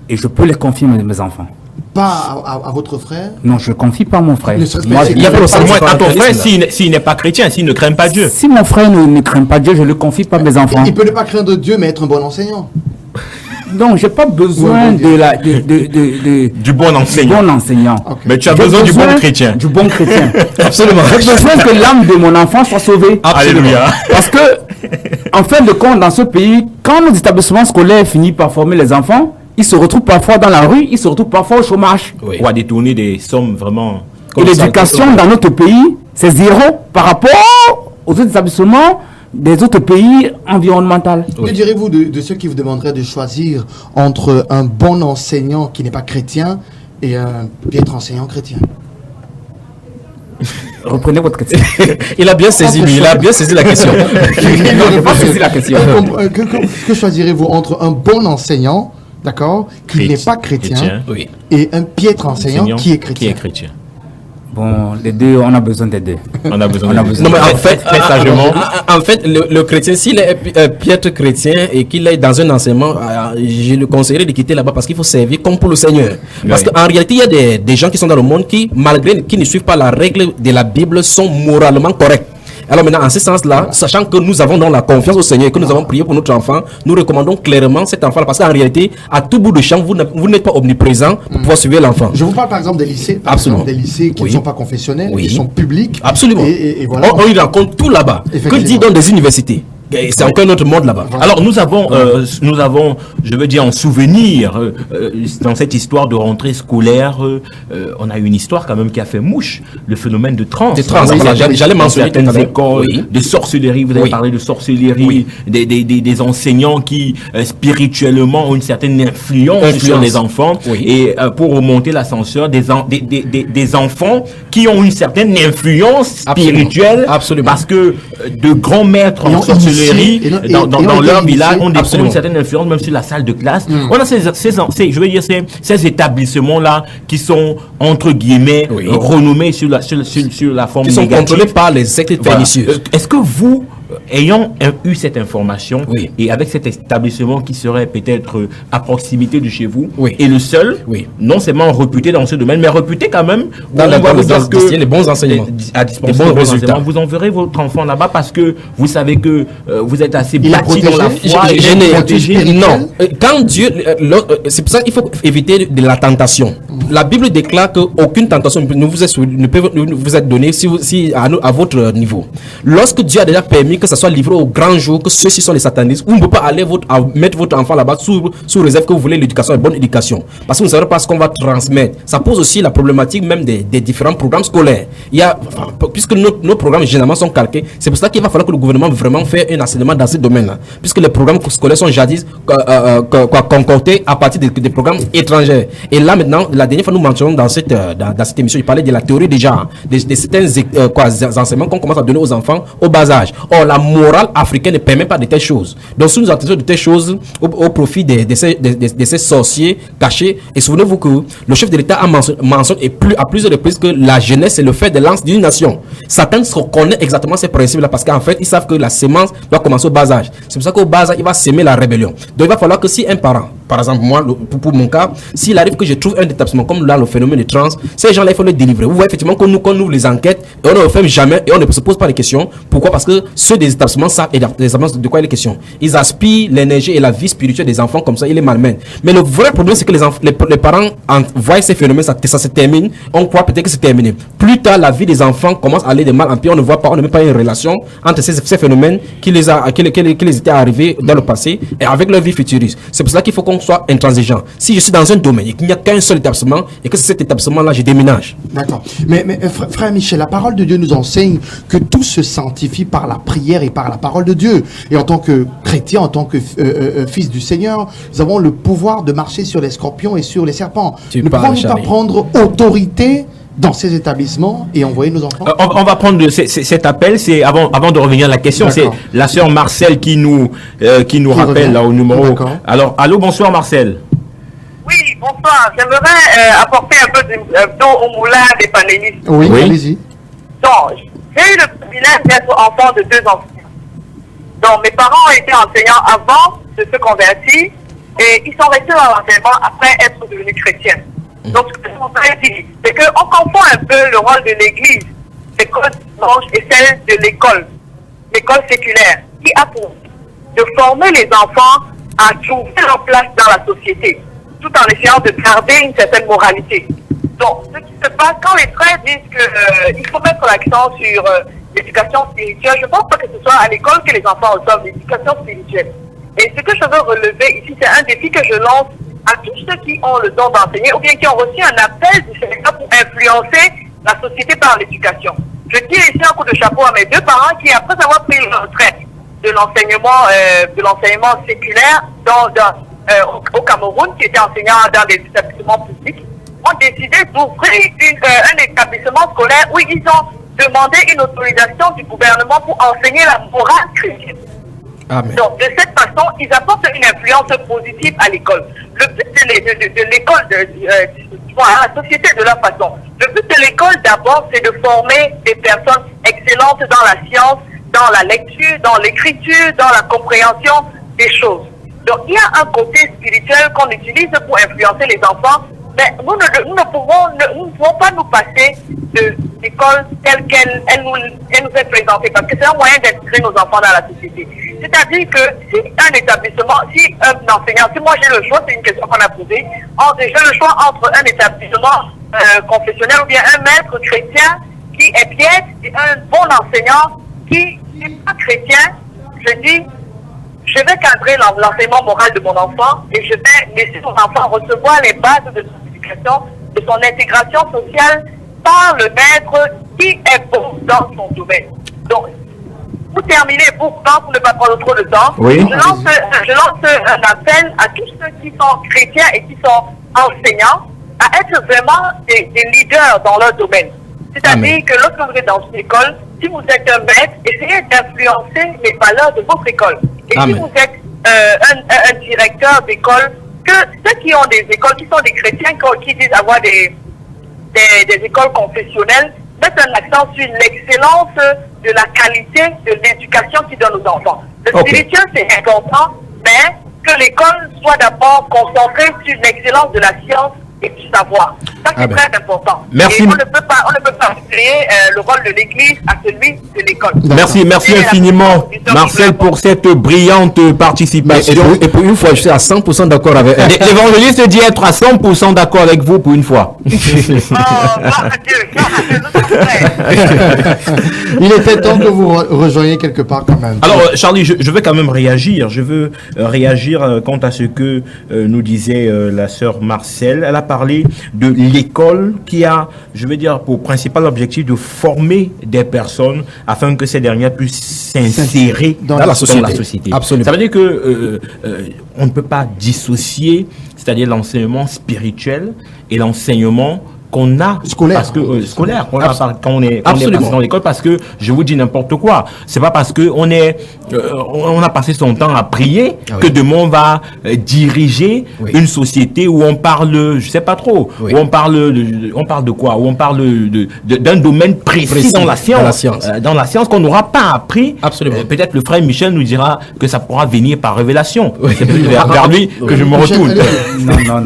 Et je peux les confier à mes enfants. Pas à votre frère? Non, je ne confie pas à mon frère. Il y a à ton frère s'il n'est pas chrétien, s'il ne craint pas Dieu. Si mon frère ne craint pas Dieu, je ne le confie pas à mes enfants. Il peut ne pas craindre Dieu, mais être un bon enseignant. Donc, je n'ai pas besoin du bon enseignant. Okay. Mais tu as besoin du bon chrétien. Du bon chrétien. Absolument. J'ai besoin que l'âme de mon enfant soit sauvée. Alléluia. Parce que, en fin de compte, dans ce pays, quand nos établissements scolaires finissent par former les enfants, ils se retrouvent parfois dans la rue, ils se retrouvent parfois au chômage. Ou à détourner des sommes vraiment... Et l'éducation dans notre pays, c'est zéro par rapport aux autres établissements des autres pays environnementaux. Que direz-vous de ceux qui vous demanderaient de choisir entre un bon enseignant qui n'est pas chrétien et un piètre enseignant chrétien? Reprenez votre question. Il a bien saisi, lui. Il a bien saisi la question. Non, je n'ai pas saisi la question. Que choisirez-vous entre un bon enseignant, d'accord, qui n'est pas chrétien, et un piètre enseignant qui est chrétien? Bon, les deux, on a besoin des deux. On a besoin. Non, mais en fait, le chrétien, s'il est piètre chrétien et qu'il est dans un enseignement, je le conseillerais de quitter là-bas parce qu'il faut servir comme pour le Seigneur. Parce qu'en réalité, il y a des gens qui sont dans le monde qui, malgré qu'ils ne suivent pas la règle de la Bible, sont moralement corrects. Alors maintenant, en ce sens-là, sachant que nous avons donc la confiance au Seigneur et que nous avons prié pour notre enfant, nous recommandons clairement cet enfant-là parce qu'en réalité, à tout bout de champ, vous n'êtes pas omniprésent pour pouvoir suivre l'enfant. Je vous parle par exemple des lycées, des lycées qui ne sont pas confessionnels, qui sont publics. Absolument. Et voilà. On y rencontre tout là-bas. Que dit donc des universités? C'est encore un autre monde là-bas. Alors nous avons, je veux dire, en souvenir, dans cette histoire de rentrée scolaire, on a une histoire quand même qui a fait mouche, le phénomène de trans. J'allais mentionner certaines écoles, de sorcellerie, vous avez parlé de sorcellerie, des enseignants qui spirituellement ont une certaine influence sur les enfants, et pour remonter l'ascenseur, des enfants qui ont une certaine influence spirituelle, parce que de grands maîtres en sorcellerie librairies, dans leur village, on découvre une certaine influence même sur la salle de classe. On a ces établissements-là qui sont, entre guillemets, renommés sur la forme négative. Qui sont contrôlés par les équipes pernicieuses. Est-ce que vous, ayant eu cette information, et avec cet établissement qui serait peut-être à proximité de chez vous, et le seul, non seulement réputé dans ce domaine, mais réputé quand même, dans les bons enseignements, à disposition les bons résultats. Vous enverrez votre enfant là-bas parce que vous savez que vous êtes assez bâti dans la foi et protégé. Non, quand Dieu, c'est pour ça qu'il faut éviter de la tentation. La Bible déclare qu'aucune tentation ne peut vous être donnée à votre niveau. Lorsque Dieu a déjà permis que ça soit livré au grand jour, que ceux-ci sont les satanistes, vous ne pouvez pas aller mettre votre enfant là-bas sous réserve que vous voulez l'éducation, une bonne éducation. Parce que vous ne savez pas ce qu'on va transmettre. Ça pose aussi la problématique même des différents programmes scolaires. Puisque nos programmes généralement sont calqués, c'est pour ça qu'il va falloir que le gouvernement vraiment fasse un enseignement dans ce domaine-là. Puisque les programmes scolaires sont jadis concordés à partir des programmes étrangers. Et là maintenant, la dernière fois nous mentionnons dans cette émission, il parlait de la théorie des genres, de certains enseignements qu'on commence à donner aux enfants au bas âge. Or, la morale africaine ne permet pas de telles choses. Donc, si nous attendons de telles choses au profit de ces sorciers cachés, et souvenez-vous que le chef de l'État a mentionné à plusieurs reprises que la jeunesse est le fer de lance d'une nation. Satan reconnaît exactement ces principes-là parce qu'en fait, ils savent que la sémence doit commencer au bas âge. C'est pour ça qu'au bas âge, il va s'aimer la rébellion. Donc, il va falloir que si un parent, par exemple, moi, pour mon cas, s'il arrive que je trouve un établissement comme là, le phénomène de trans, ces gens-là, il faut les délivrer. Vous voyez effectivement qu'on ouvre les enquêtes et on ne le fait jamais et on ne se pose pas les questions. Pourquoi? Parce que ceux des établissements savent exactement de quoi il est question. Ils aspirent l'énergie et la vie spirituelle des enfants comme ça, ils les malmènent. Mais le vrai problème, c'est que les parents voient ces phénomènes, ça se termine, on croit peut-être que c'est terminé. Plus tard, la vie des enfants commence à aller de mal en pire, on ne voit pas, on ne met pas une relation entre ces phénomènes qui les étaient arrivés dans le passé et avec leur vie futuriste. C'est pour cela qu'il faut qu'on soit intransigeant. Si je suis dans un domaine et qu'il n'y a qu'un seul établissement et que c'est cet établissement-là, je déménage. D'accord. Mais frère Michel, la parole de Dieu nous enseigne que tout se sanctifie par la prière et par la parole de Dieu. Et en tant que chrétien, en tant que fils du Seigneur, nous avons le pouvoir de marcher sur les scorpions et sur les serpents. Ne pouvons-nous pas prendre autorité dans ces établissements et envoyer nos enfants? On va prendre cet appel. C'est avant de revenir à la question, c'est la sœur Marcel qui nous rappelle là au numéro. Alors, allô, bonsoir Marcel. Oui, bonsoir. J'aimerais apporter un peu d'eau au moulin des panélistes. Oui, allez-y. Donc, j'ai eu le privilège d'être enfant de 2 enseignants. Donc, mes parents étaient enseignants avant de se convertir et ils sont restés dans l'enseignement après être devenus chrétiens. Donc, ce que je voudrais dire, c'est qu'on confond un peu le rôle de l'église, l'école dimanche, et celle de l'école séculaire, qui a pour but de former les enfants à trouver leur place dans la société, tout en essayant de garder une certaine moralité. Donc, ce qui se passe quand les frères disent qu'il faut mettre l'accent sur l'éducation spirituelle, je ne pense pas que ce soit à l'école que les enfants reçoivent l'éducation spirituelle. Et ce que je veux relever ici, c'est un défi que je lance à tous ceux qui ont le don d'enseigner ou bien qui ont reçu un appel du Seigneur pour influencer la société par l'éducation. Je tire ici un coup de chapeau à mes 2 parents qui, après avoir pris le retraite de l'enseignement séculaire au Cameroun, qui était enseignant dans des établissements publics, ont décidé d'ouvrir un établissement scolaire où ils ont demandé une autorisation du gouvernement pour enseigner la morale chrétienne. Amen. Donc, de cette façon, ils apportent une influence positive à l'école. Le but de l'école, à la société de leur façon, le but de l'école d'abord, c'est de former des personnes excellentes dans la science, dans la lecture, dans l'écriture, dans la compréhension des choses. Donc, il y a un côté spirituel qu'on utilise pour influencer les enfants, mais nous ne pouvons pas nous passer de l'école telle qu'elle nous est présentée, parce que c'est un moyen d'intégrer nos enfants dans la société. C'est-à-dire que si un établissement, si un enseignant, si moi j'ai le choix, c'est une question qu'on a posée, j'ai le choix entre un établissement confessionnel ou bien un maître chrétien qui est piètre et un bon enseignant qui n'est pas chrétien, je dis, je vais cadrer l'enseignement moral de mon enfant et je vais laisser mon enfant recevoir les bases de son éducation, de son intégration sociale par le maître qui est bon dans son domaine. Donc, pour terminer, pour ne pas prendre trop de temps, je lance un appel à tous ceux qui sont chrétiens et qui sont enseignants à être vraiment des leaders dans leur domaine. C'est-à-dire que lorsque vous êtes dans une école, si vous êtes un maître, essayez d'influencer les valeurs de votre école. Et si vous êtes un directeur d'école, que ceux qui ont des écoles, qui sont des chrétiens, qui disent avoir des écoles confessionnelles, mettent un accent sur l'excellence de la qualité de l'éducation qu'ils donnent aux enfants. Le spirituel, c'est important, mais que l'école soit d'abord concentrée sur l'excellence de la science et du savoir. Ça, c'est très important. Merci. Et on ne peut pas créer le rôle de l'Église à celui de l'école. Merci infiniment, Marcel, pour cette brillante participation. Et pour une fois, je suis à 100% d'accord avec elle. L'évangéliste dit être à 100% d'accord avec vous pour une fois. Il était temps que vous rejoigniez quelque part quand même. Alors, Charlie, je veux quand même réagir. Je veux réagir quant à ce que nous disait la sœur Marcel. Elle a parlé de l'école qui a, je veux dire, pour principal objectif de former des personnes afin que ces dernières puissent s'insérer dans la société. Absolument. Ça veut dire que on ne peut pas dissocier, c'est-à-dire l'enseignement spirituel et l'enseignement qu'on a scolaire, parce que scolaire quand on est dans l'école, parce que je vous dis n'importe quoi, c'est pas parce que on a passé son temps à prier que demain on va diriger une société où on parle, je sais pas trop, où on parle de quoi, où on parle d'un domaine précis dans la science qu'on n'aura pas appris. Absolument. Peut-être le frère Michel nous dira que ça pourra venir par révélation. C'est vers lui que je me retourne.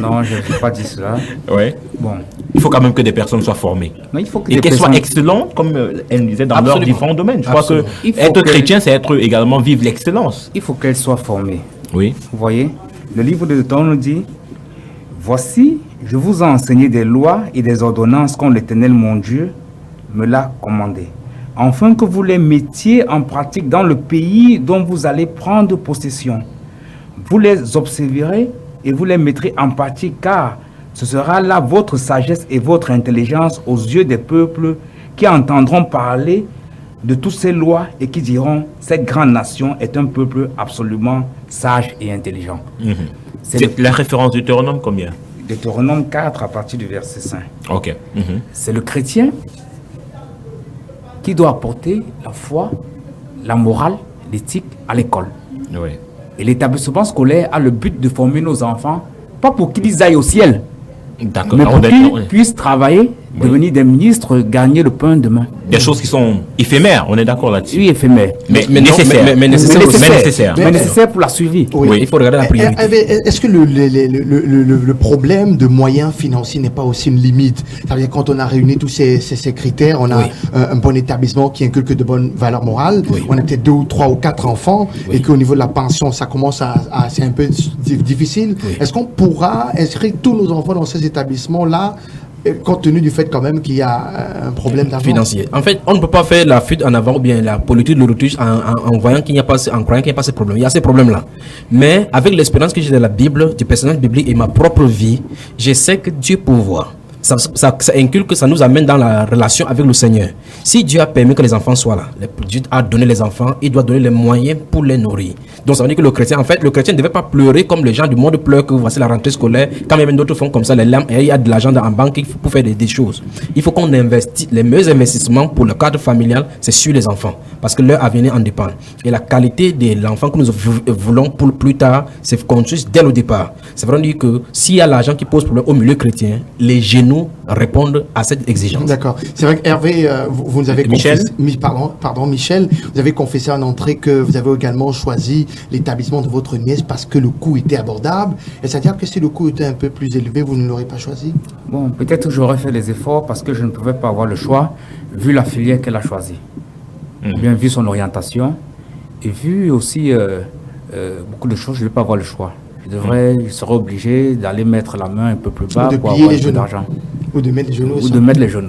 Non, je ne vais pas dire cela. Ouais. Bon. Il faut quand même que des personnes soient formées. Mais il faut que et qu'elles soient excellentes, comme elle disait, dans leurs différents domaines. Je crois que être chrétien, c'est être également vivre l'excellence. Il faut qu'elles soient formées. Oui. Vous voyez, le livre de Deutéronome nous dit, voici, je vous ai enseigné des lois et des ordonnances comme l'Éternel mon Dieu me l'a commandé, afin que vous les mettiez en pratique dans le pays dont vous allez prendre possession. Vous les observerez et vous les mettrez en pratique, car ce sera là votre sagesse et votre intelligence aux yeux des peuples qui entendront parler de toutes ces lois et qui diront, cette grande nation est un peuple absolument sage et intelligent. C'est la référence du Deutéronome combien? Deutéronome 4 à partir du verset 5. Ok. C'est le chrétien qui doit apporter la foi, la morale, l'éthique à l'école. Oui. Et l'établissement scolaire a le but de former nos enfants, pas pour qu'ils aillent au ciel, mais pour qu'ils puissent travailler, devenir des ministres, gagner le pain demain. Des choses qui sont éphémères, on est d'accord là-dessus. Oui, éphémères. Mais nécessaires. Mais nécessaires pour la suivi. Oui. Il faut regarder la priorité. Est-ce que le problème de moyens financiers n'est pas aussi une limite? C'est-à-dire quand on a réuni tous ces critères, on a un bon établissement qui inculque de bonnes valeurs morales, on a peut-être 2 ou 3 ou 4 enfants, et qu'au niveau de la pension, ça commence c'est un peu difficile. Est-ce qu'on pourra inscrire tous nos enfants dans ces établissements-là, compte tenu du fait quand même qu'il y a un problème d'argent financier? En fait, on ne peut pas faire la fuite en avant ou bien la politique de l'autruche en voyant qu'il n'y a pas, en croyant qu'il n'y a pas ces problèmes. Il y a ces problèmes-là. Mais avec l'expérience que j'ai de la Bible, du personnage biblique et ma propre vie, je sais que Dieu pourvoit. Ça inculque, ça nous amène dans la relation avec le Seigneur. Si Dieu a permis que les enfants soient là, Dieu a donné les enfants, il doit donner les moyens pour les nourrir. Donc ça veut dire que le chrétien ne devait pas pleurer comme les gens du monde pleurent que voici la rentrée scolaire. Quand même d'autres font comme ça, les larmes, et il y a de l'argent en banque pour faire des choses. Il faut qu'on investisse. Les meilleurs investissements pour le cadre familial, c'est sur les enfants. Parce que leur avenir en dépend. Et la qualité de l'enfant que nous voulons pour plus tard, c'est construit dès le départ. C'est vraiment dire que s'il y a l'argent qui pose problème au milieu chrétien, les genoux répondent à cette exigence. D'accord. C'est vrai que Hervé, vous nous avez Michel. Pardon, Michel, vous avez confessé en entrée que vous avez également choisi l'établissement de votre nièce parce que le coût était abordable. Et c'est-à-dire que si le coût était un peu plus élevé, vous ne l'aurez pas choisi? Bon, peut-être que j'aurais fait les efforts parce que je ne pouvais pas avoir le choix, vu la filière qu'elle a choisie. Bien vu son orientation et vu aussi beaucoup de choses, je ne vais pas avoir le choix. Je serais obligé d'aller mettre la main un peu plus bas pour avoir un peu d'argent. Ou de mettre les genoux. Ou de mettre les genoux.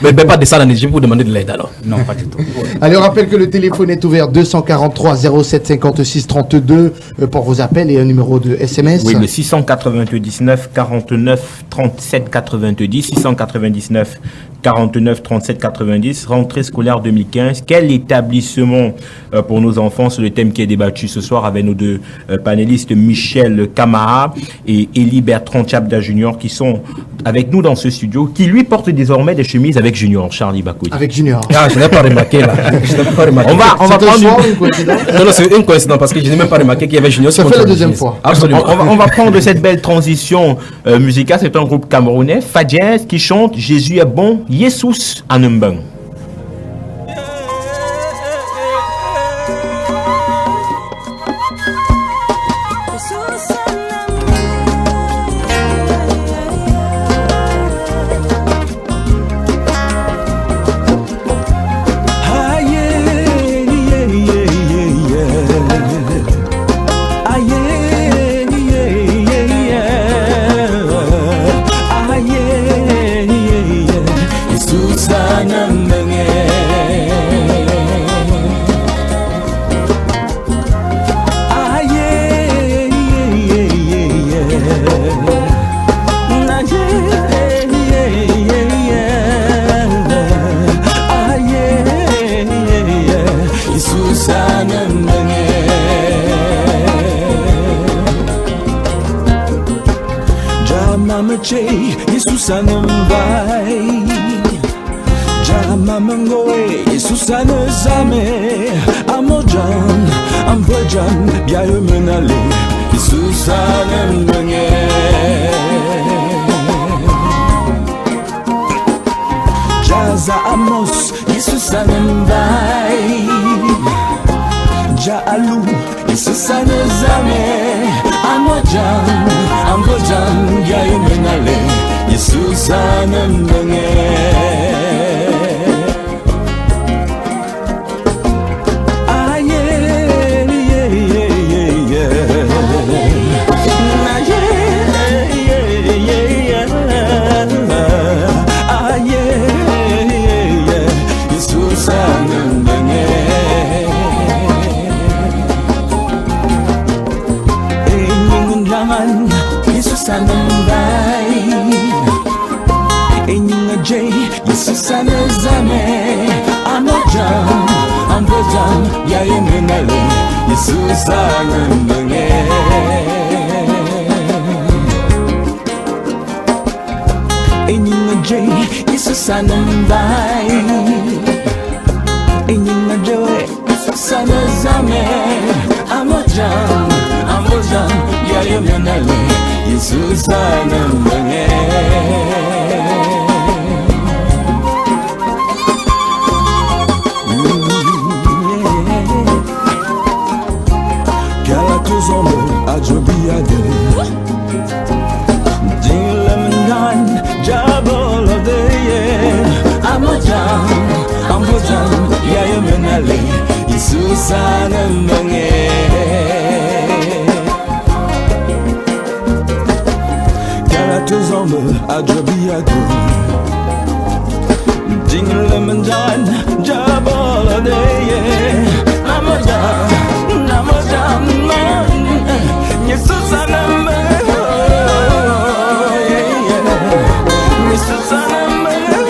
Mais pas descendre en Égypte pour demander de l'aide alors. Non, pas du tout. Allez, on rappelle que le téléphone est ouvert 243 07 56 32 pour vos appels et un numéro de SMS. Oui, le 699 49 37 90, 699 49 37 90, rentrée scolaire 2015. Quel établissement pour nos enfants? C'est le thème qui est débattu ce soir avec nos deux panélistes Michel Camara et Élie Bertrand Tchabda Junior qui sont avec nous dans ce studio, qui lui porte désormais des chemises avec Junior, Charlie Bakoudi. Avec Junior. Ah, je n'ai pas remarqué là. On va prendre une coïncidence. Non, c'est une coïncidence parce que je n'ai même pas remarqué qu'il y avait Junior. Ça fait la deuxième fois. Absolument. On va prendre cette belle transition musicale. C'est un groupe camerounais, Fadjez, qui chante Jésus est bon, Jesus Anembang. Yesus anambai Jama mangoe Yesus anazame Amojan Ambojan Biaye menale Yesus anambange Jaza amos Yesus anambai Jaalu Yesus anazame Amojan Ambojan Biaye menale Jesus anambange Jesus anazame Amojan Ambojan Biaye menale Jesus anambange Enyinga J Jesus anambai Enyinga J Jesus anazame Amojan Ambojan Biaye menale Jesus anambange Ajobiade Dilemenan Jabal of the year Amojan Ambojan Biaye menale Jesus anambange Kalatuzombe Ajobiade Dilemenan Jabal of the year Amojan Jesus anambange Jesus anambange Jesus anambange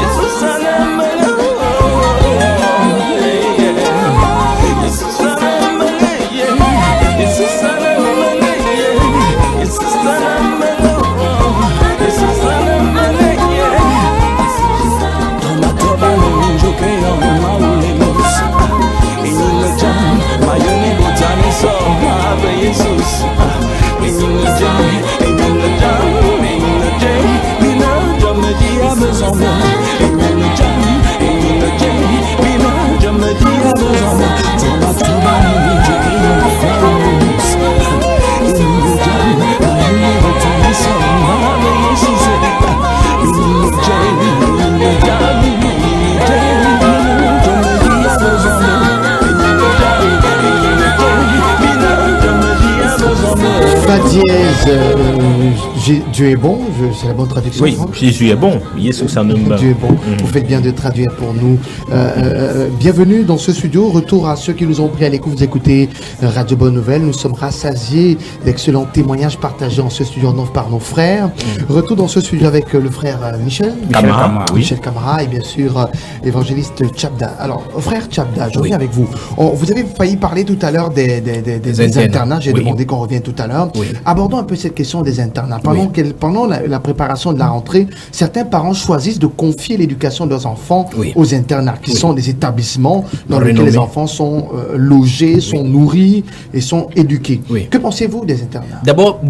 Jesus anambange Jesus anambange Jesus anambange Jesus anambange Toma toba no njokeyo Dieu est bon, c'est la bonne traduction. Oui, Jésus est bon. Dieu est bon. Vous faites bien de traduire pour nous. Bienvenue dans ce studio. Retour à ceux qui nous ont pris à l'écoute. Vous écoutez Radio Bonne Nouvelle. Nous sommes rassasiés d'excellents témoignages partagés en ce studio par nos frères. Retour dans ce studio avec le frère Michel Camara et bien sûr évangéliste Tchabda. Alors, frère Tchabda, je reviens avec vous. Vous avez failli parler tout à l'heure des internats. J'ai demandé qu'on revienne tout à l'heure. Abordons un peu cette question des internats. Pendant la préparation de la rentrée, certains parents choisissent de confier l'éducation de leurs enfants aux internats, qui sont des établissements dans lesquels les enfants sont logés, sont nourris et sont éduqués. Que pensez-vous des internats? D'abord,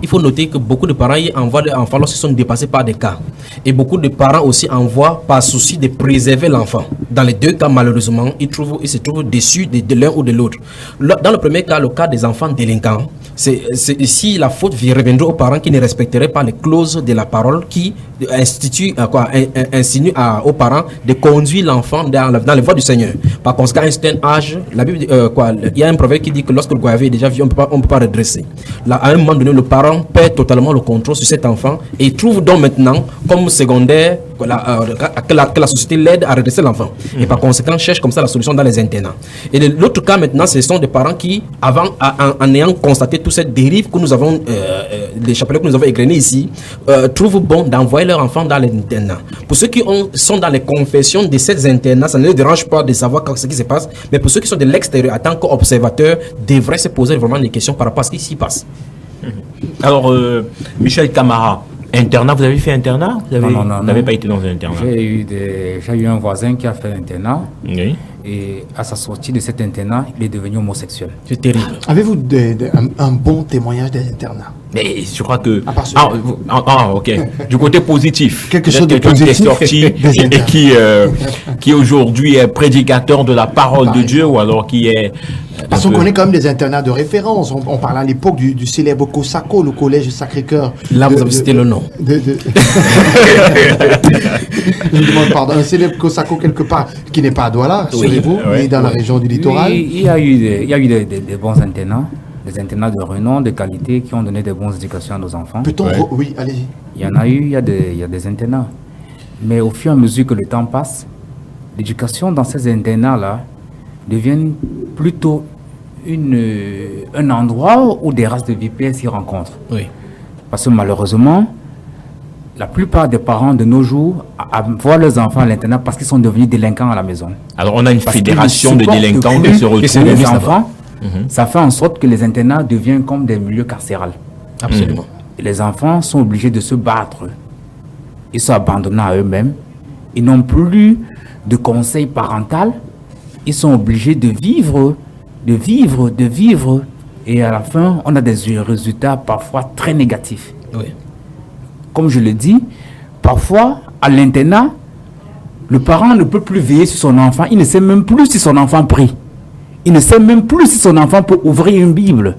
il faut noter que beaucoup de parents envoient leurs enfants lorsqu'ils sont dépassés par des cas. Et beaucoup de parents aussi envoient par souci de préserver l'enfant. Dans les deux cas, malheureusement, ils se trouvent déçus de l'un ou de l'autre. Dans le premier cas, le cas des enfants délinquants, c'est ici la faute reviendra aux parents qui ne respecteraient pas les clauses de la parole qui insinue aux parents de conduire l'enfant dans les voies du Seigneur. Par conséquent, à un certain âge, la Bible, il y a un proverbe qui dit que lorsque le goyavier est déjà vieux, on ne peut pas redresser. Là, à un moment donné, le parent perd totalement le contrôle sur cet enfant et trouve donc maintenant comme secondaire que la société l'aide à redresser l'enfant. Et par conséquent, cherche comme ça la solution dans les internats. Et l'autre cas maintenant, ce sont des parents qui, en ayant constaté toute cette dérive que nous avons, les chapelets que nous avons égrenés ici, trouvent bon d'envoyer leurs enfants dans les internats. Pour ceux qui sont dans les confessions de ces internats, ça ne les dérange pas de savoir ce qui se passe, mais pour ceux qui sont de l'extérieur, en tant qu'observateurs, devraient se poser vraiment des questions par rapport à ce qui s'y passe. Alors, Michel Camara, internat, vous avez fait internat? Non. Vous n'avez pas été dans un internat? J'ai eu un voisin qui a fait un internat. Oui. Et à sa sortie de cet internat, il est devenu homosexuel. C'est terrible. Avez-vous un bon témoignage des internats? Mais je crois que... ok. Du côté positif. Quelque chose de positif. Qui est sorti et qui aujourd'hui est prédicateur de la parole de Dieu, ou alors qui est... Parce qu'on connaît quand même des internats de référence. On parle à l'époque du célèbre Kosako, le collège Sacré-Cœur. Là, vous avez cité le nom. Je demande pardon. Un célèbre Kosako quelque part, qui n'est pas à Douala, vous, mais dans la région du littoral. Il y a eu des bons internats, des internats de renom, de qualité, qui ont donné des bonnes éducations à nos enfants. Peut-on Oui, allez-y. Il y en a eu, il y a des internats. Mais au fur et à mesure que le temps passe, l'éducation dans ces internats-là devient plutôt un endroit où des races de vipères s'y rencontrent. Oui. Parce que malheureusement, la plupart des parents de nos jours voient leurs enfants à l'internat parce qu'ils sont devenus délinquants à la maison. Alors on a une fédération de délinquants qui se retrouvent les enfants. Ça fait en sorte que les internats deviennent comme des milieux carcérales. Absolument. Et les enfants sont obligés de se battre. Ils sont abandonnés à eux-mêmes. Ils n'ont plus de conseil parental. Ils sont obligés de vivre. Et à la fin, on a des résultats parfois très négatifs. Oui. Comme je le dis, parfois, à l'internat, le parent ne peut plus veiller sur son enfant. Il ne sait même plus si son enfant prie. Il ne sait même plus si son enfant peut ouvrir une Bible.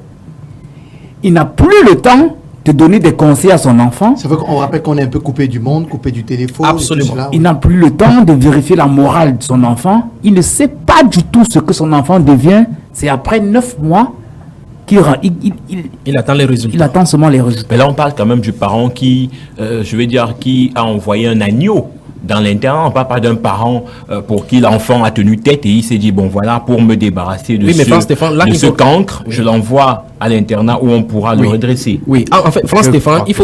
Il n'a plus le temps de donner des conseils à son enfant. Ça veut qu'on rappelle qu'on est un peu coupé du monde, coupé du téléphone. Absolument. Cela, il n'a plus le temps de vérifier la morale de son enfant. Il ne sait pas du tout ce que son enfant devient. C'est après 9 mois qu'il attend les résultats. Il attend seulement les résultats. Mais là, on parle quand même du parent qui, qui a envoyé un agneau dans l'internat. On parle pas d'un parent pour qui l'enfant a tenu tête et il s'est dit, bon voilà, pour me débarrasser de ce cancre, je l'envoie à l'internat où on pourra le redresser. Oui, en fait, Stéphane, il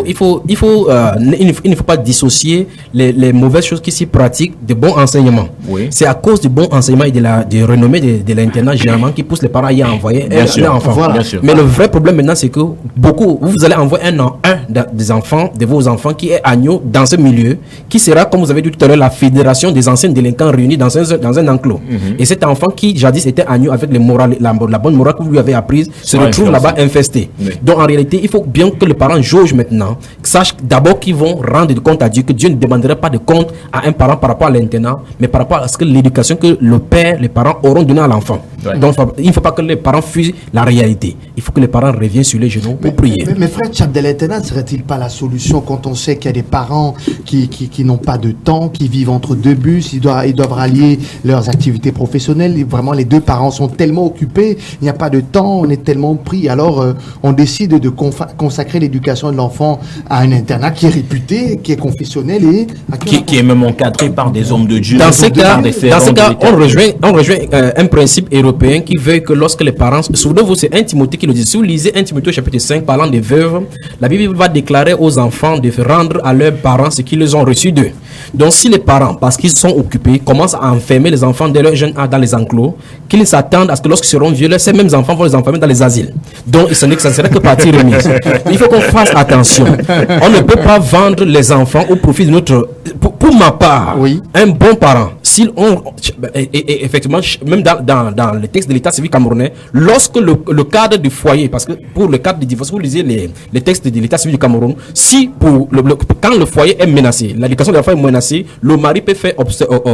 ne faut pas dissocier les mauvaises choses qui s'y pratiquent de bons enseignements. Oui. C'est à cause du bon enseignement et de renommée de l'internat généralement qui pousse les parents à y envoyer leur enfant. Voilà. Bien sûr. Mais le vrai problème maintenant, c'est que vous allez envoyer un des enfants, de vos enfants qui est agneau dans ce milieu, qui sera, comme vous avez dit tout à l'heure, la fédération des anciens délinquants réunis dans un enclos. Et cet enfant qui jadis était agneau avec la bonne morale que vous lui avez apprise, se retrouve là-bas infesté. Oui. Donc en réalité, il faut bien que les parents jaugent maintenant, sachent d'abord qu'ils vont rendre compte à Dieu, que Dieu ne demanderait pas de compte à un parent par rapport à l'internat, mais par rapport à ce que l'éducation que le père, les parents auront donnée à l'enfant. Ouais. Donc, il ne faut pas que les parents fuient la réalité. Il faut que les parents reviennent sur les genoux pour prier. Mais frère Tchabdel, ne serait-il pas la solution quand on sait qu'il y a des parents qui n'ont pas de temps, qui vivent entre deux bus, ils doivent rallier leurs activités professionnelles. Et vraiment, les deux parents sont tellement occupés, il n'y a pas de temps, on est tellement pris. Alors, on décide de consacrer l'éducation de l'enfant à un internat qui est réputé, qui est confessionnel et qui est même encadré par des hommes de Dieu. Dans ces cas, on rejoint un principe européen qui veut que lorsque les parents, souvenez-vous, c'est 1 Timothée qui le dit. Si vous lisez 1 Timothée chapitre 5 parlant des veuves, la Bible va déclarer aux enfants de rendre à leurs parents ce qu'ils ont reçu d'eux. Donc si les parents, parce qu'ils sont occupés, commencent à enfermer les enfants dès leur jeune âge dans les enclos, qu'ils s'attendent à ce que lorsqu'ils seront vieux, ces mêmes enfants vont les enfermer dans les asiles. Donc ça ne serait que partie remise. Il faut qu'on fasse attention. On ne peut pas vendre les enfants au profit de notre... Pour ma part, un bon parent, effectivement, même dans le texte de l'état civil camerounais, lorsque le cadre du foyer, parce que pour le cadre du divorce, vous lisez les textes de l'état civil du Cameroun, si quand le foyer est menacé, l'éducation de l'enfant est menacée, le mari peut faire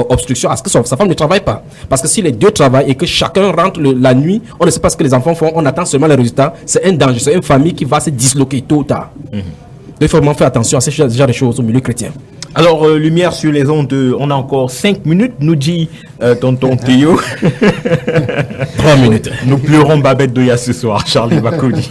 obstruction à ce que sa femme ne travaille pas. Parce que si les deux travaillent et que chacun rentre la nuit, on ne sait pas ce que les enfants font, on attend seulement les résultats, c'est un danger, c'est une famille qui va se disloquer tôt ou tard. Il faut vraiment faire attention à ce genre de choses au milieu chrétien. Alors, lumière sur les ondes, on a encore 5 minutes, nous dit tonton Théo. 3 minutes. Nous pleurons Babette Doya ce soir, Charlie Bakodi.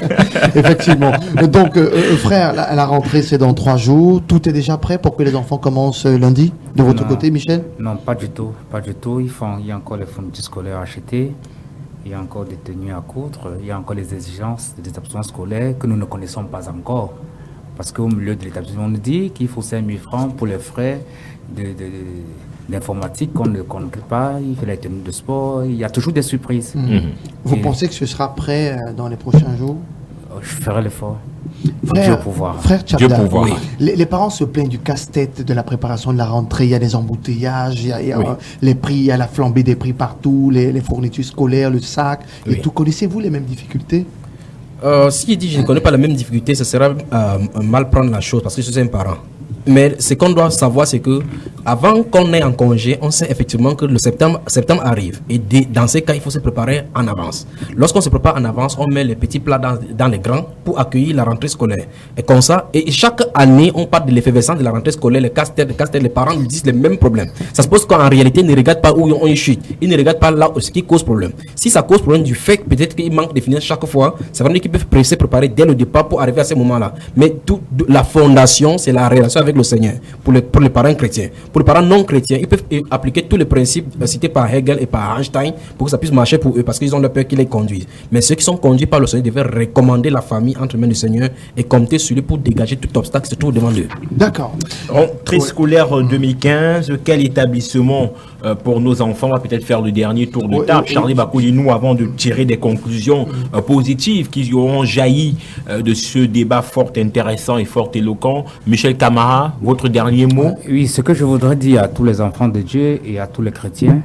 Effectivement. Donc, frère, la rentrée, c'est dans 3 jours. Tout est déjà prêt pour que les enfants commencent lundi, de votre côté, Michel? Non, pas du tout. Pas du tout. Il y a encore les fournitures scolaires à acheter. Il y a encore des tenues à coudre. Il y a encore les exigences des établissements scolaires que nous ne connaissons pas encore. Parce qu'au milieu de l'établissement, on nous dit qu'il faut 5 000 francs pour les frais d'informatique qu'on ne connaît pas. Il fait les tenues de sport. Il y a toujours des surprises. Vous pensez que ce sera prêt dans les prochains jours? Je ferai l'effort. Frère Tchabda, les parents se plaignent du casse-tête de la préparation de la rentrée. Il y a des embouteillages, il y a les prix, il y a la flambée des prix partout, les fournitures scolaires, le sac et tout. Connaissez-vous les mêmes difficultés? Si il dit je ne connais pas la même difficulté, ce sera mal prendre la chose parce que je suis un parent. Mais ce qu'on doit savoir, c'est que avant qu'on ait en congé, on sait effectivement que le septembre arrive. Et dans ces cas, il faut se préparer en avance. Lorsqu'on se prépare en avance, on met les petits plats dans les grands pour accueillir la rentrée scolaire. Et comme ça, et chaque année, on parle de l'effervescence de la rentrée scolaire, les casse-têtes, les parents nous disent les mêmes problèmes. Ça se pose qu'en réalité, ils ne regardent pas où on chute. Ils ne regardent pas là où ce qui cause problème. Si ça cause problème du fait que peut-être qu'il manque de finances chaque fois, ça veut dire qu'ils peuvent se préparer dès le départ pour arriver à ce moment-là. Mais la fondation, c'est la relation avec le Seigneur pour les parents chrétiens. Pour les parents non chrétiens, ils peuvent appliquer tous les principes cités par Hegel et par Einstein pour que ça puisse marcher pour eux parce qu'ils ont la peur qu'ils les conduisent. Mais ceux qui sont conduits par le Seigneur devaient recommander la famille entre les mains du Seigneur et compter sur lui pour dégager tout obstacle qui se trouve devant eux. D'accord. Rentrée scolaire 2015, quel établissement pour nos enfants va peut-être faire le dernier tour de table? Charlie Bakodi, nous, avant de tirer des conclusions positives qui auront jailli de ce débat fort intéressant et fort éloquent, Michel Camara, votre dernier mot? Oui, ce que je voudrais dire à tous les enfants de Dieu et à tous les chrétiens,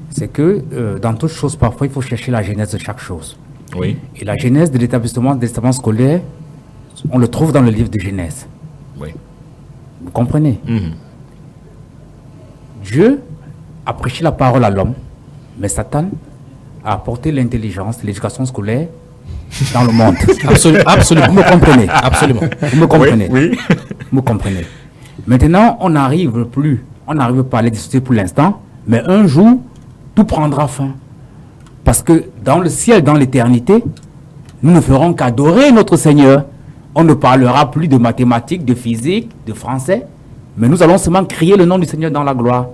c'est que dans toute chose, parfois, il faut chercher la genèse de chaque chose. Oui. Et la genèse de l'établissement scolaire, on le trouve dans le livre de Genèse. Oui. Vous comprenez? Dieu a prêché la parole à l'homme, mais Satan a apporté l'intelligence, l'éducation scolaire dans le monde. Absolument. Vous me comprenez? Absolument. Vous me comprenez? Oui. Vous me comprenez? Maintenant, on n'arrive pas à les discuter pour l'instant, mais un jour, tout prendra fin. Parce que dans le ciel, dans l'éternité, nous ne ferons qu'adorer notre Seigneur. On ne parlera plus de mathématiques, de physique, de français, mais nous allons seulement crier le nom du Seigneur dans la gloire.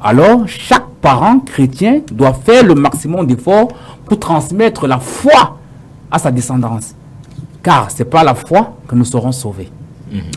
Alors, chaque parent chrétien doit faire le maximum d'efforts pour transmettre la foi à sa descendance. Car ce n'est pas la foi que nous serons sauvés.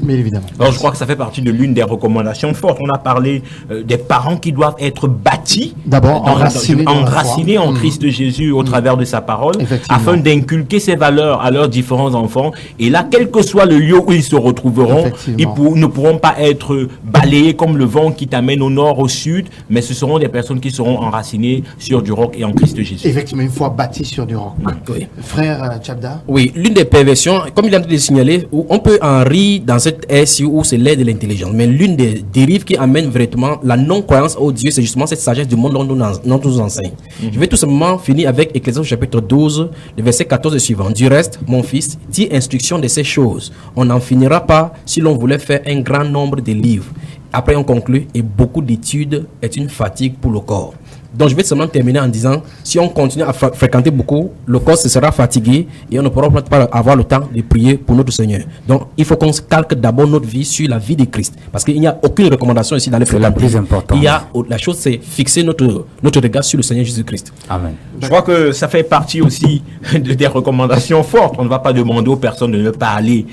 Mais évidemment. Alors, je crois que ça fait partie de l'une des recommandations fortes. On a parlé des parents qui doivent être bâtis, d'abord enracinés en Christ Jésus au travers de sa parole, afin d'inculquer ses valeurs à leurs différents enfants. Et là, quel que soit le lieu où ils se retrouveront, ils ne pourront pas être balayés comme le vent qui t'amène au nord, au sud, mais ce seront des personnes qui seront enracinées sur du roc et en Christ Jésus. Effectivement, une fois bâtis sur du roc. Oui. Frère Tchabda? Oui, l'une des perversions, comme il a dit de signaler, où on peut en rire dans cette ère où c'est l'ère de l'intelligence. Mais l'une des dérives qui amène vraiment la non-croyance au Dieu, c'est justement cette sagesse du monde dont nous enseigne. Je vais tout simplement finir avec Ecclésiaste chapitre 12, le verset 14 et suivant. Du reste, mon fils, tire instruction de ces choses. On n'en finira pas si l'on voulait faire un grand nombre de livres. Après, on conclut, et beaucoup d'études est une fatigue pour le corps. Donc, je vais seulement terminer en disant, si on continue à fréquenter beaucoup, le corps se sera fatigué et on ne pourra pas avoir le temps de prier pour notre Seigneur. Donc, il faut qu'on se calque d'abord notre vie sur la vie de Christ. Parce qu'il n'y a aucune recommandation ici dans les fréquenter. C'est la plus importante. La chose, c'est fixer notre regard sur le Seigneur Jésus-Christ. Amen. Je crois que ça fait partie aussi des recommandations fortes. On ne va pas demander aux personnes de ne pas aller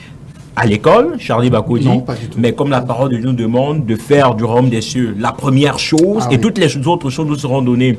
à l'école, Charlie Bakoudi, mais comme la parole de Dieu nous demande de faire du royaume des cieux la première chose, et toutes les autres choses nous seront données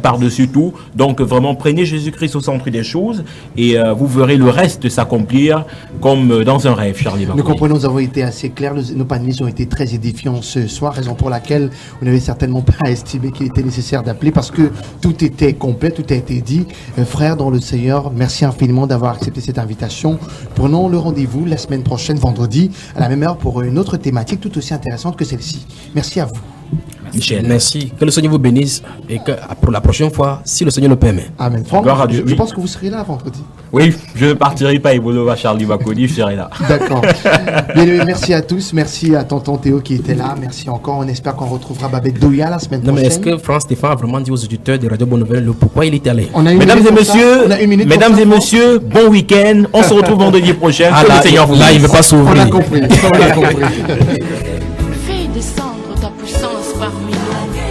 par-dessus tout. Donc vraiment, prenez Jésus-Christ au centre des choses et vous verrez le reste s'accomplir comme dans un rêve, Charlie Bakoudi. Nous comprenons, nous avons été assez clairs, nos panélistes ont été très édifiants ce soir, raison pour laquelle vous n'avez certainement pas estimé qu'il était nécessaire d'appeler parce que tout était complet, tout a été dit. Frères dans le Seigneur, merci infiniment d'avoir accepté cette invitation. Prenons le rendez-vous la semaine prochaine, vendredi, à la même heure pour une autre thématique tout aussi intéressante que celle-ci. Merci à vous. Michel. Merci. Que le Seigneur vous bénisse et que pour la prochaine fois, si le Seigneur le permet. Amen. Franck, je pense que vous serez là vendredi. Oui, je ne partirai pas à Charlie Bakoudi, je serai là. D'accord. Bien, merci à tous. Merci à tonton Théo qui était là. Merci encore. On espère qu'on retrouvera Babette Douya la semaine prochaine. Non, mais est-ce que Franck Stéphane a vraiment dit aux auditeurs de Radio Bonne Nouvelle pourquoi il est allé? Mesdames et messieurs, bon week-end. On se retrouve vendredi prochain. Ah, là, il ne veut pas s'ouvrir. On a compris. Fais descendre ta puissance parmi nous.